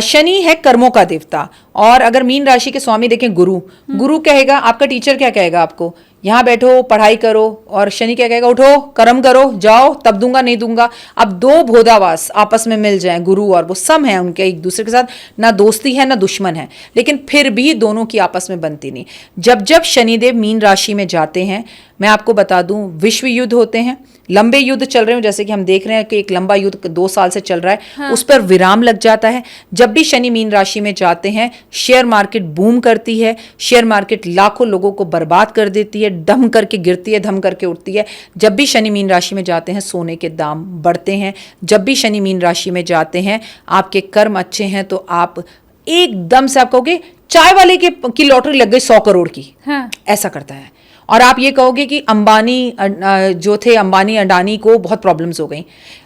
शनि है कर्मों का देवता। और अगर मीन राशि के स्वामी देखें गुरु कहेगा, आपका टीचर क्या कहेगा आपको, यहाँ बैठो पढ़ाई करो, और शनि क्या कहेगा, उठो कर्म करो, जाओ तब दूंगा नहीं दूंगा। अब दो भोदावास आपस में मिल जाएं, गुरु और वो सम है उनके एक दूसरे के साथ, ना दोस्ती है ना दुश्मन है, लेकिन फिर भी दोनों की आपस में बनती नहीं। जब जब शनिदेव मीन राशि में जाते हैं, मैं आपको बता दूं, विश्व युद्ध होते हैं, लंबे युद्ध चल रहे हो, जैसे कि हम देख रहे हैं कि एक लंबा युद्ध 2 साल से चल रहा है। हाँ। उस पर विराम लग जाता है। जब भी शनि मीन राशि में जाते हैं, शेयर मार्केट बूम करती है, शेयर मार्केट लाखों लोगों को बर्बाद कर देती है, डम करके गिरती है, धम करके उठती है। जब भी शनि मीन राशि में जाते हैं, सोने के दाम बढ़ते हैं। जब भी शनि मीन राशि में जाते हैं, आपके कर्म अच्छे हैं तो आप एकदम से आप कहोगे चाय वाले की लॉटरी लग गई 100 करोड़ की। हाँ। ऐसा करता है। और आप ये कहोगे कि अंबानी जो थे, अंबानी अडानी को बहुत प्रॉब्लम्स हो गई।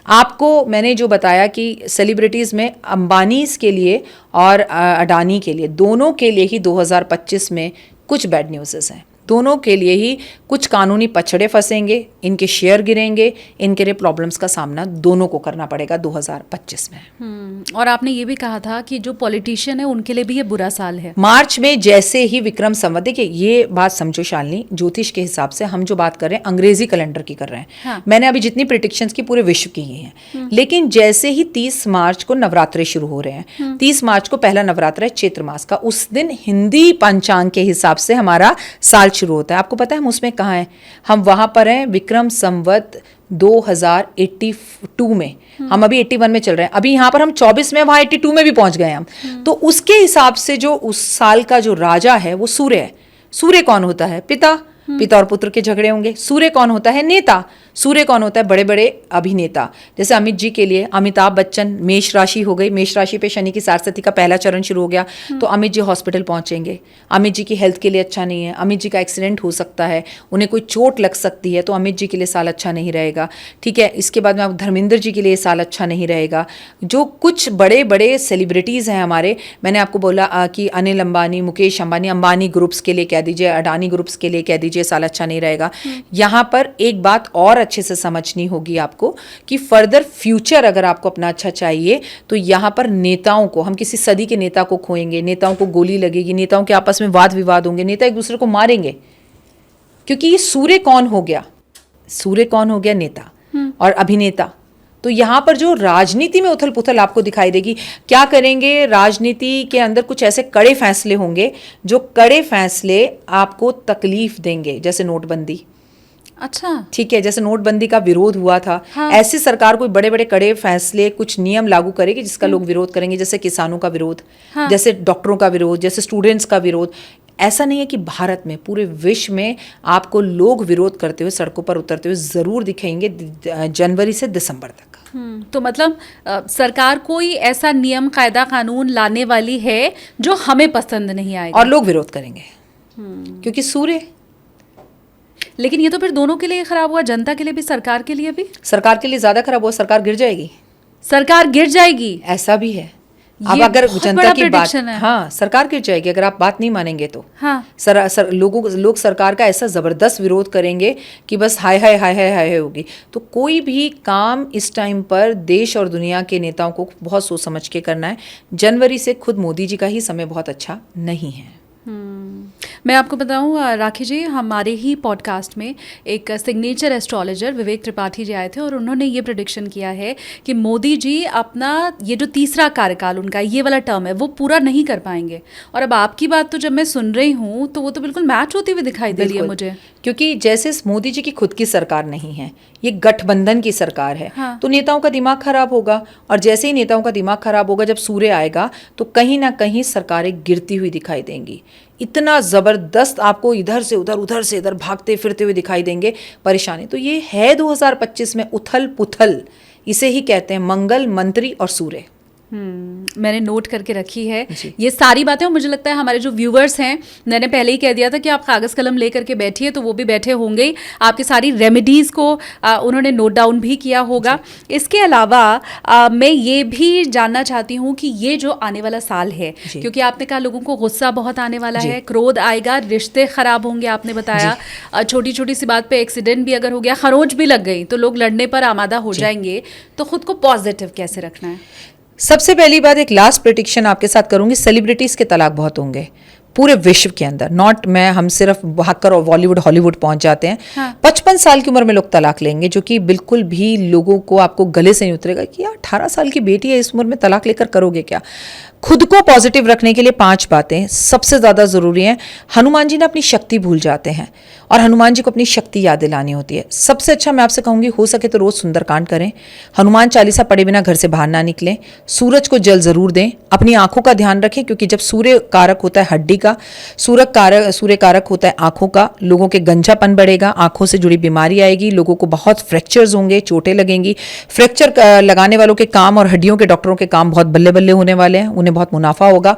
आपको मैंने जो बताया कि सेलिब्रिटीज़ में अंबानीज़ के लिए और अडानी के लिए, दोनों के लिए ही 2025 में कुछ बैड न्यूज़ हैं। दोनों के लिए ही कुछ कानूनी पछड़े फंसेंगे, इनके शेयर गिरेंगे, इनके लिए प्रॉब्लम्स का सामना दोनों को करना पड़ेगा 2025 में। और आपने ये भी कहा था कि जो पॉलिटिशियन है उनके लिए भी ये बुरा साल है। मार्च में जैसे ही विक्रम संवत, देखिए ये बात समझो शालिनी, ज्योतिष के हिसाब से हम जो बात कर रहे हैं अंग्रेजी कैलेंडर की कर रहे हैं। हाँ। मैंने अभी जितनी प्रिडिक्शंस की पूरे विश्व की ही हैं, लेकिन जैसे ही 30 मार्च को नवरात्रे शुरू हो रहे हैं, 30 मार्च को पहला नवरात्र है चैत्र मास का, उस दिन हिंदी पंचांग के हिसाब से हमारा साल शुरू होता है। आपको पता है हम उसमें कहाँ हैं? हम वहां पर हैं विक्रम संवत 2082 में। हम अभी 81 में चल रहे हैं, अभी यहाँ पर हम 24 में, वहां 82 में भी पहुंच गए हम। तो उसके हिसाब से जो उस साल का जो राजा है वो सूर्य है। सूर्य कौन होता है? पिता और पुत्र के झगड़े होंगे। सूर्य कौन होता है? नेता। सूर्य कौन होता है? बड़े बड़े अभिनेता। जैसे अमित जी के लिए अमिताभ बच्चन, मेष राशि हो गई, मेष राशि पे शनि की सारसती का पहला चरण शुरू हो गया, तो अमित जी हॉस्पिटल पहुंचेंगे। अमित जी की हेल्थ के लिए अच्छा नहीं है, अमित जी का एक्सीडेंट हो सकता है, उन्हें कोई चोट लग सकती है, तो अमित जी के लिए साल अच्छा नहीं रहेगा। ठीक है, इसके बाद में धर्मेंद्र जी के लिए साल अच्छा नहीं रहेगा। जो कुछ बड़े बड़े सेलिब्रिटीज़ हैं हमारे, मैंने आपको बोला कि अनिल अंबानी, मुकेश अंबानी, अंबानी ग्रुप्स के लिए कह दीजिए, अडानी ग्रुप्स के लिए कह दीजिए, साल अच्छा नहीं रहेगा। यहाँ पर एक बात और अच्छे से समझनी होगी आपको कि फर्दर फ्यूचर अगर आपको अपना अच्छा चाहिए तो यहाँ पर नेताओं को, हम किसी सदी के नेता को खोएंगे, नेताओं को गोली लगेगी, नेताओं के आपस में वाद विवाद होंगे, नेता एक दूसरे को मारेंगे, क्योंकि ये सूर्य कौन हो गया? सूर्य कौन हो गया? नेता और अभिनेता। तो यहाँ पर जो राजनीति में उथल पुथल आपको दिखाई देगी। क्या करेंगे? राजनीति के अंदर कुछ ऐसे कड़े फैसले होंगे जो कड़े फैसले आपको तकलीफ देंगे, जैसे नोटबंदी। अच्छा। ठीक है, जैसे नोटबंदी का विरोध हुआ था, हाँ। ऐसी सरकार कोई बड़े बड़े कड़े फैसले, कुछ नियम लागू करेगी जिसका लोग विरोध करेंगे, जैसे किसानों का विरोध, हाँ। जैसे डॉक्टरों का विरोध, जैसे स्टूडेंट्स का विरोध। ऐसा नहीं है कि भारत में, पूरे विश्व में आपको लोग विरोध करते हुए सड़कों पर उतरते हुए जरूर दिखेंगे जनवरी से दिसंबर तक। तो मतलब सरकार कोई ऐसा नियम कायदा कानून लाने वाली है जो हमें पसंद नहीं आएगा और लोग विरोध करेंगे, क्योंकि सूर्य। लेकिन ये तो फिर दोनों के लिए खराब हुआ, जनता के लिए भी, सरकार के लिए भी। सरकार के लिए ज्यादा खराब हुआ, सरकार गिर जाएगी। सरकार गिर जाएगी, ऐसा भी है। अब ये अगर बहुत जनता बड़ा की बात, prediction है। हाँ, सरकार गिर जाएगी अगर आप बात नहीं मानेंगे तो। हाँ। लोग सरकार का ऐसा जबरदस्त विरोध करेंगे कि बस हाय हाय हाय हाय हाय होगी। तो कोई भी काम इस टाइम पर देश और दुनिया के नेताओं को बहुत सोच समझ के करना है। जनवरी से खुद मोदी जी का ही समय बहुत अच्छा नहीं है। मैं आपको बताऊं राखी जी, हमारे ही पॉडकास्ट में एक सिग्नेचर एस्ट्रोलॉजर विवेक त्रिपाठी जी आए थे और उन्होंने ये प्रेडिक्शन किया है कि मोदी जी अपना ये जो तीसरा कार्यकाल उनका ये वाला टर्म है वो पूरा नहीं कर पाएंगे। और अब आपकी बात तो जब मैं सुन रही हूँ तो वो तो बिल्कुल मैच होती हुई दिखाई दे रही है मुझे। क्योंकि जैसे मोदी जी की खुद की सरकार नहीं है, ये गठबंधन की सरकार है। हाँ। तो नेताओं का दिमाग खराब होगा, और जैसे ही नेताओं का दिमाग खराब होगा, जब सूर्य आएगा तो कहीं ना कहीं सरकारें गिरती हुई दिखाई देंगी। इतना जबरदस्त आपको इधर से इधर भागते फिरते हुए दिखाई देंगे, परेशानी। तो ये है 2025 में उथल पुथल, इसे ही कहते हैं मंगल, मंत्री और सूर्य। मैंने नोट करके रखी है ये सारी बातें। और मुझे लगता है हमारे जो व्यूवर्स हैं, मैंने पहले ही कह दिया था कि आप कागज़ कलम ले करके बैठिए, तो वो भी बैठे होंगे ही। आपकी सारी रेमेडीज़ को उन्होंने नोट डाउन भी किया होगा। इसके अलावा मैं ये भी जानना चाहती हूँ कि ये जो आने वाला साल है, क्योंकि आपने कहा लोगों को गुस्सा बहुत आने वाला है, क्रोध आएगा, रिश्ते खराब होंगे, आपने बताया छोटी छोटी सी बात पे एक्सीडेंट भी अगर हो गया, खरोंच भी लग गई, तो लोग लड़ने पर आमादा हो जाएंगे। तो खुद को पॉजिटिव कैसे रखना है? सबसे पहली बात, एक लास्ट प्रेडिक्शन आपके साथ करूंगी, सेलिब्रिटीज के तलाक बहुत होंगे पूरे विश्व के अंदर। नॉट मैं, हम सिर्फ भागकर और बॉलीवुड हॉलीवुड पहुंच जाते हैं। हाँ। 55 साल की उम्र में लोग तलाक लेंगे, जो कि बिल्कुल भी लोगों को, आपको गले से नहीं उतरेगा कि यार 18 साल की बेटी है, इस उम्र में तलाक लेकर करोगे क्या। खुद को पॉजिटिव रखने के लिए 5 बातें सबसे ज़्यादा ज़रूरी हैं। हनुमान जी ने अपनी शक्ति भूल जाते हैं, और हनुमान जी को अपनी शक्ति याद दिलानी होती है। सबसे अच्छा मैं आपसे कहूँगी, हो सके तो रोज़ सुंदरकांड करें, हनुमान चालीसा पढ़े बिना घर से बाहर ना निकलें, सूरज को जल ज़रूर दें, अपनी आंखों का ध्यान रखें, क्योंकि जब सूर्य कारक होता है हड्डी का, सूर्य कारक होता है आंखों का, लोगों के गंजापन बढ़ेगा, आंखों से जुड़ी बीमारी आएगी, लोगों को बहुत फ्रैक्चर्स होंगे, चोटें लगेंगी। फ्रैक्चर लगाने वालों के काम और हड्डियों के डॉक्टरों के काम बहुत बल्ले बल्ले होने वाले हैं, उन्हें बहुत मुनाफा होगा।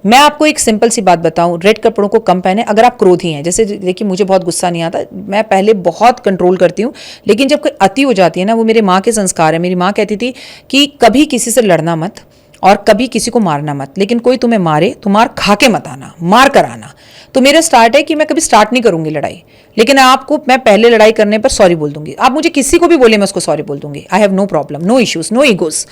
मैं आपको एक सिंपल सी बात बताऊं, रेड कपड़ों को कम पहने। अगर आप क्रोधी हैं, जैसे देखिए मुझे बहुत गुस्सा नहीं आता, मैं पहले बहुत कंट्रोल करती हूँ, लेकिन जब कोई अति हो जाती है ना, वो मेरे माँ के संस्कार है। मेरी माँ कहती थी कि कभी किसी से लड़ना मत और कभी किसी को मारना मत, लेकिन कोई तुम्हें मारे तो मार खा के मत आना, मार कर आना। तो मेरा स्टार्ट है कि मैं कभी स्टार्ट नहीं करूंगी लड़ाई, लेकिन आपको मैं पहले लड़ाई करने पर सॉरी बोल दूंगी। आप मुझे किसी को भी बोले, मैं उसको सॉरी बोल दूंगी। I have no problem, no issues, no egos.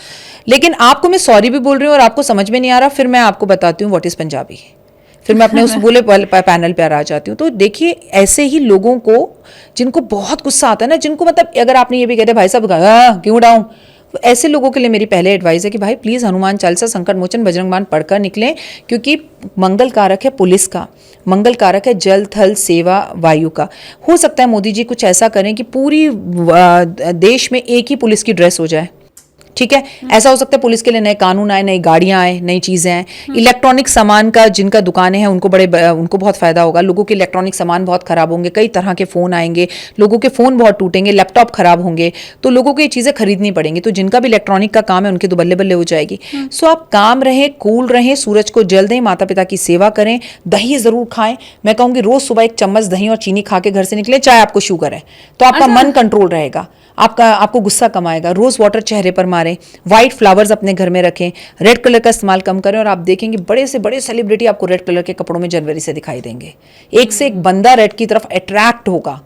लेकिन आपको मैं सॉरी भी बोल रही हूँ और आपको समझ में नहीं आ रहा, फिर मैं आपको बताती हूँ व्हाट इज पंजाबी, फिर मैं अपने उस बोले पैनल पर आ जाती हूँ। तो देखिए, ऐसे ही लोगों को जिनको बहुत गुस्सा आता है ना, जिनको मतलब अगर आपने ये भी कहते भाई साहब क्यों उड़ाऊं, तो ऐसे लोगों के लिए मेरी पहले एडवाइस है कि भाई प्लीज़ हनुमान चालीसा, संकट मोचन, बजरंग बाण पढ़कर निकलें, क्योंकि मंगल कारक है पुलिस का, मंगल कारक है जल थल सेवा वायु का। हो सकता है मोदी जी कुछ ऐसा करें कि पूरी देश में एक ही पुलिस की ड्रेस हो जाए। ठीक है, ऐसा हो सकता है पुलिस के लिए नए कानून आए, नई गाड़ियां आए, नई चीजें आए। इलेक्ट्रॉनिक सामान का जिनका दुकानें हैं उनको बहुत फायदा होगा। लोगों के इलेक्ट्रॉनिक सामान बहुत खराब होंगे, कई तरह के फोन आएंगे, लोगों के फोन बहुत टूटेंगे, लैपटॉप खराब होंगे, तो लोगों को ये चीजें खरीदनी पड़ेंगी। तो जिनका भी इलेक्ट्रॉनिक का काम है उनके तो बल्ले बल्ले हो जाएगी। सो आप काम रहें, कूल रहें, सूरज को जल दें, माता पिता की सेवा करें, दही जरूर खाएं। मैं कहूंगी रोज सुबह 1 चम्मच दही और चीनी खा के घर से निकले, चाहे आपको शुगर है, तो आपका मन कंट्रोल रहेगा, आपको गुस्सा कम आएगा। रोज वाटर चेहरे पर मारें, व्हाइट फ्लावर्स अपने घर में रखें, रेड कलर का इस्तेमाल कम करें, और आप देखेंगे बड़े से बड़े सेलिब्रिटी आपको रेड कलर के कपड़ों में जनवरी से दिखाई देंगे। एक से एक बंदा रेड की तरफ अट्रैक्ट होगा।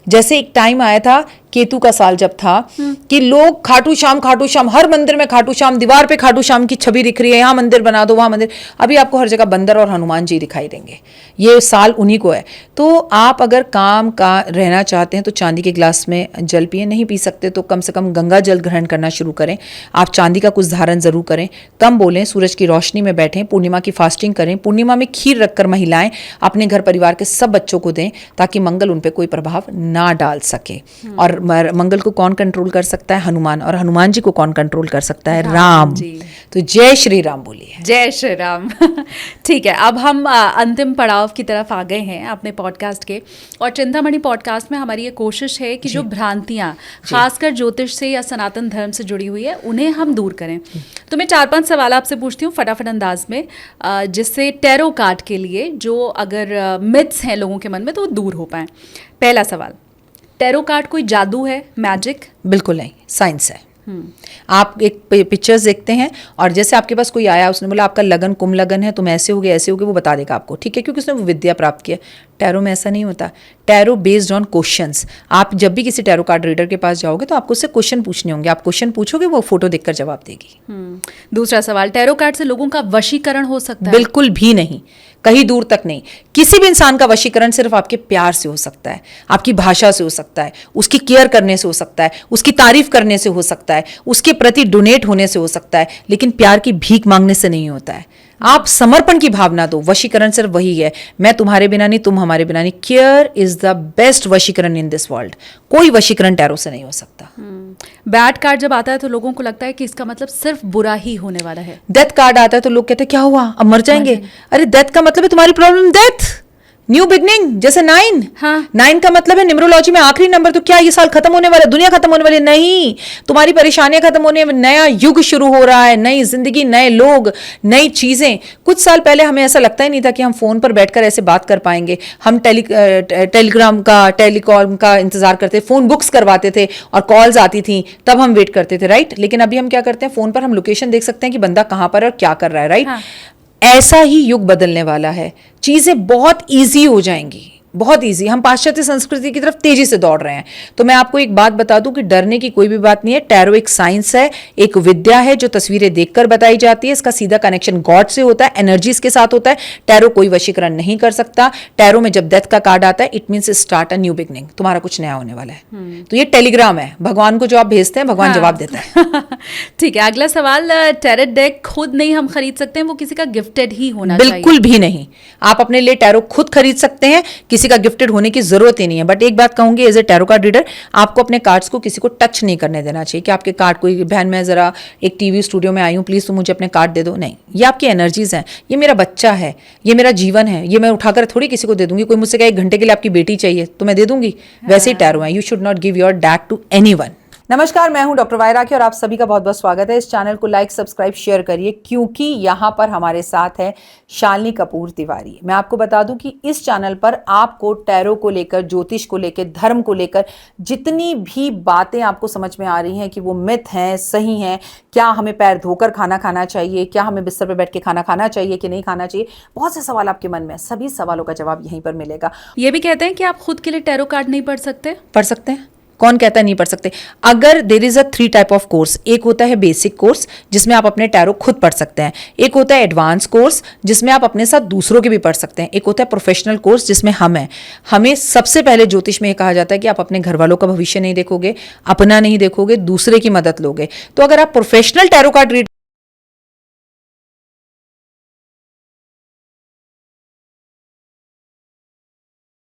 जैसे एक टाइम आया था केतु का साल जब था कि लोग खाटू श्याम, हर मंदिर में खाटू श्याम, दीवार पे खाटू श्याम की छवि दिख रही है, यहाँ मंदिर बना दो, वहाँ मंदिर। अभी आपको हर जगह बंदर और हनुमान जी दिखाई देंगे। ये साल उन्हीं को है। तो आप अगर काम का रहना चाहते हैं तो चांदी के गिलास में जल पिए, नहीं पी सकते तो कम से कम गंगा जल ग्रहण करना शुरू करें। आप चांदी का कुछ धारण जरूर करें, कम बोलें, सूरज की रोशनी में बैठें, पूर्णिमा की फास्टिंग करें। पूर्णिमा में खीर रखकर महिलाएं अपने घर परिवार के सब बच्चों को दें ताकि मंगल उन पे कोई प्रभाव ना डाल सके। और मंगल को कौन कंट्रोल कर सकता है? हनुमान। और हनुमान जी को कौन कंट्रोल कर सकता है? राम जी। तो जय श्री राम बोलिए। जय श्री राम। ठीक है, अब हम अंतिम पड़ाव की तरफ आ गए हैं अपने पॉडकास्ट के। और चिंतामणि पॉडकास्ट में हमारी ये कोशिश है कि जो भ्रांतियां खासकर ज्योतिष से या सनातन धर्म से जुड़ी हुई है उन्हें हम दूर करें। तो मैं 4-5 सवाल आपसे पूछती हूँ फटाफट अंदाज में, जिससे टैरो कार्ड के लिए जो अगर मिथ्स हैं लोगों के मन में तो वो दूर हो पाए। पहला सवाल, टैरो कार्ड कोई जादू है, मैजिक? बिल्कुल नहीं, साइंस है। आप एक पिक्चर्स देखते हैं और जैसे आपके पास कोई आया, उसने बोला आपका लगन कुंभ लगन है, तुम ऐसे होगे, वो बता देगा आपको, ठीक है, क्योंकि उसने वो विद्या प्राप्त किया। टैरो में ऐसा नहीं होता। Tarot based on questions. आप जब भी किसी टैरो कार्ड रीडर के पास जाओगे तो आपको उससे क्वेश्चन पूछने होंगे, आप क्वेश्चन पूछोगे, वो फोटो देखकर जवाब देगी। दूसरा सवाल, टैरो कार्ड से लोगों का वशीकरण हो सकता है? बिल्कुल भी नहीं, कहीं दूर तक नहीं। किसी भी इंसान का वशीकरण सिर्फ आपके प्यार से हो सकता है, आपकी भाषा से हो सकता है, उसकी केयर करने से हो सकता है, उसकी तारीफ करने से हो सकता है, उसके प्रति डोनेट होने से हो सकता है, लेकिन प्यार की भीख मांगने से नहीं होता है। आप समर्पण की भावना दो, वशीकरण सिर्फ वही है। मैं तुम्हारे बिना नहीं, तुम हमारे बिना नहीं। Care is the best vashikaran in this world. कोई वशीकरण टैरो से नहीं हो सकता। बैड कार्ड जब आता है तो लोगों को लगता है कि इसका मतलब सिर्फ बुरा ही होने वाला है। डेथ कार्ड आता है तो लोग कहते हैं क्या हुआ, अब मर जाएंगे। अरे डेथ का मतलब है तुम्हारी प्रॉब्लम डेथ, न्यू बिगनिंग। जैसे 9, हाँ। 9 का मतलब है न्यूमरोलॉजी में आखिरी नंबर। तो क्या ये साल खत्म होने वाला है, दुनिया खत्म होने वाली है? नहीं, तुम्हारी परेशानियां खत्म होने, नया युग शुरू हो रहा है, नई जिंदगी, नए लोग, नई चीजें। कुछ साल पहले हमें ऐसा लगता ही नहीं था कि हम फोन पर बैठकर ऐसे बात कर पाएंगे। हम टेलीग्राम का, टेलीकॉम का इंतजार करते, फोन बुक्स करवाते थे और कॉल्स आती थी, तब हम वेट करते थे, राइट। लेकिन अभी हम क्या करते हैं, फोन पर हम लोकेशन देख सकते हैं कि बंदा कहां पर है और क्या कर रहा है, राइट। हाँ। ऐसा ही युग बदलने वाला है, चीजें बहुत इजी हो जाएंगी, बहुत इजी। हम पाश्चात्य संस्कृति की तरफ तेजी से दौड़ रहे हैं। तो मैं आपको एक बात बता दूं कि डरने की कोई भी बात नहीं है। टैरो एक साइंस है, एक विद्या है जो तस्वीरें देखकर बताई जाती है। इसका सीधा कनेक्शन गॉड से होता है, एनर्जीज के साथ होता है। टैरो कोई वशीकरण नहीं कर सकता। टैरो में जब डेथ का कार्ड आता है, it means start a new beginning, तुम्हारा कुछ नया होने वाला है। तो ये टेलीग्राम है, भगवान को जो आप भेजते हैं भगवान जवाब देता है। ठीक है, अगला सवाल, टैरो डेक खुद नहीं हम खरीद सकते हैं, वो किसी का गिफ्टेड ही होना चाहिए? बिल्कुल भी नहीं। आप अपने लिए टैरो खुद खरीद सकते हैं, किसी का गिफ्टेड होने की जरूरत ही नहीं है। बट एक बात कहूंगी, as a tarot card reader आपको अपने कार्ड्स को किसी को टच नहीं करने देना चाहिए कि आपके कार्ड कोई, बहन मैं जरा एक टीवी स्टूडियो में आई हूं, प्लीज तुम मुझे अपने कार्ड दे दो। नहीं, ये आपकी एनर्जीज हैं, ये मेरा बच्चा है, ये मेरा जीवन है, ये मैं उठाकर थोड़ी किसी को दे दूंगी। कोई मुझसे कहे 1 घंटे के लिए आपकी बेटी चाहिए तो मैं दे दूंगी, वैसे ही टैरो है। You should not give your date to anyone. नमस्कार, मैं हूं डॉक्टर वायरा की और आप सभी का बहुत बहुत स्वागत है। इस चैनल को लाइक, सब्सक्राइब, शेयर करिए, क्योंकि यहाँ पर हमारे साथ है शालिनी कपूर तिवारी। मैं आपको बता दूं कि इस चैनल पर आपको टैरो को लेकर, ज्योतिष को लेकर, धर्म को लेकर जितनी भी बातें आपको समझ में आ रही हैं कि वो मिथ हैं, सही हैं, क्या हमें पैर धोकर खाना खाना चाहिए, क्या हमें बिस्तर पर बैठ के खाना खाना चाहिए कि नहीं खाना चाहिए, बहुत से सवाल आपके मन में, सभी सवालों का जवाब यहीं पर मिलेगा। ये भी कहते हैं कि आप खुद के लिए टैरो कार्ड नहीं पढ़ सकते? पढ़ सकते हैं, कौन कहता है नहीं पढ़ सकते। अगर there is a 3 type of course, एक होता है बेसिक कोर्स जिसमें आप अपने टैरो खुद पढ़ सकते हैं, एक होता है एडवांस कोर्स जिसमें आप अपने साथ दूसरों के भी पढ़ सकते हैं, एक होता है प्रोफेशनल कोर्स जिसमें हम हैं। हमें सबसे पहले ज्योतिष में यह कहा जाता है कि आप अपने घर वालों का भविष्य नहीं देखोगे, अपना नहीं देखोगे, दूसरे की मदद लोगे। तो अगर आप प्रोफेशनल टैरो कार्ड रीड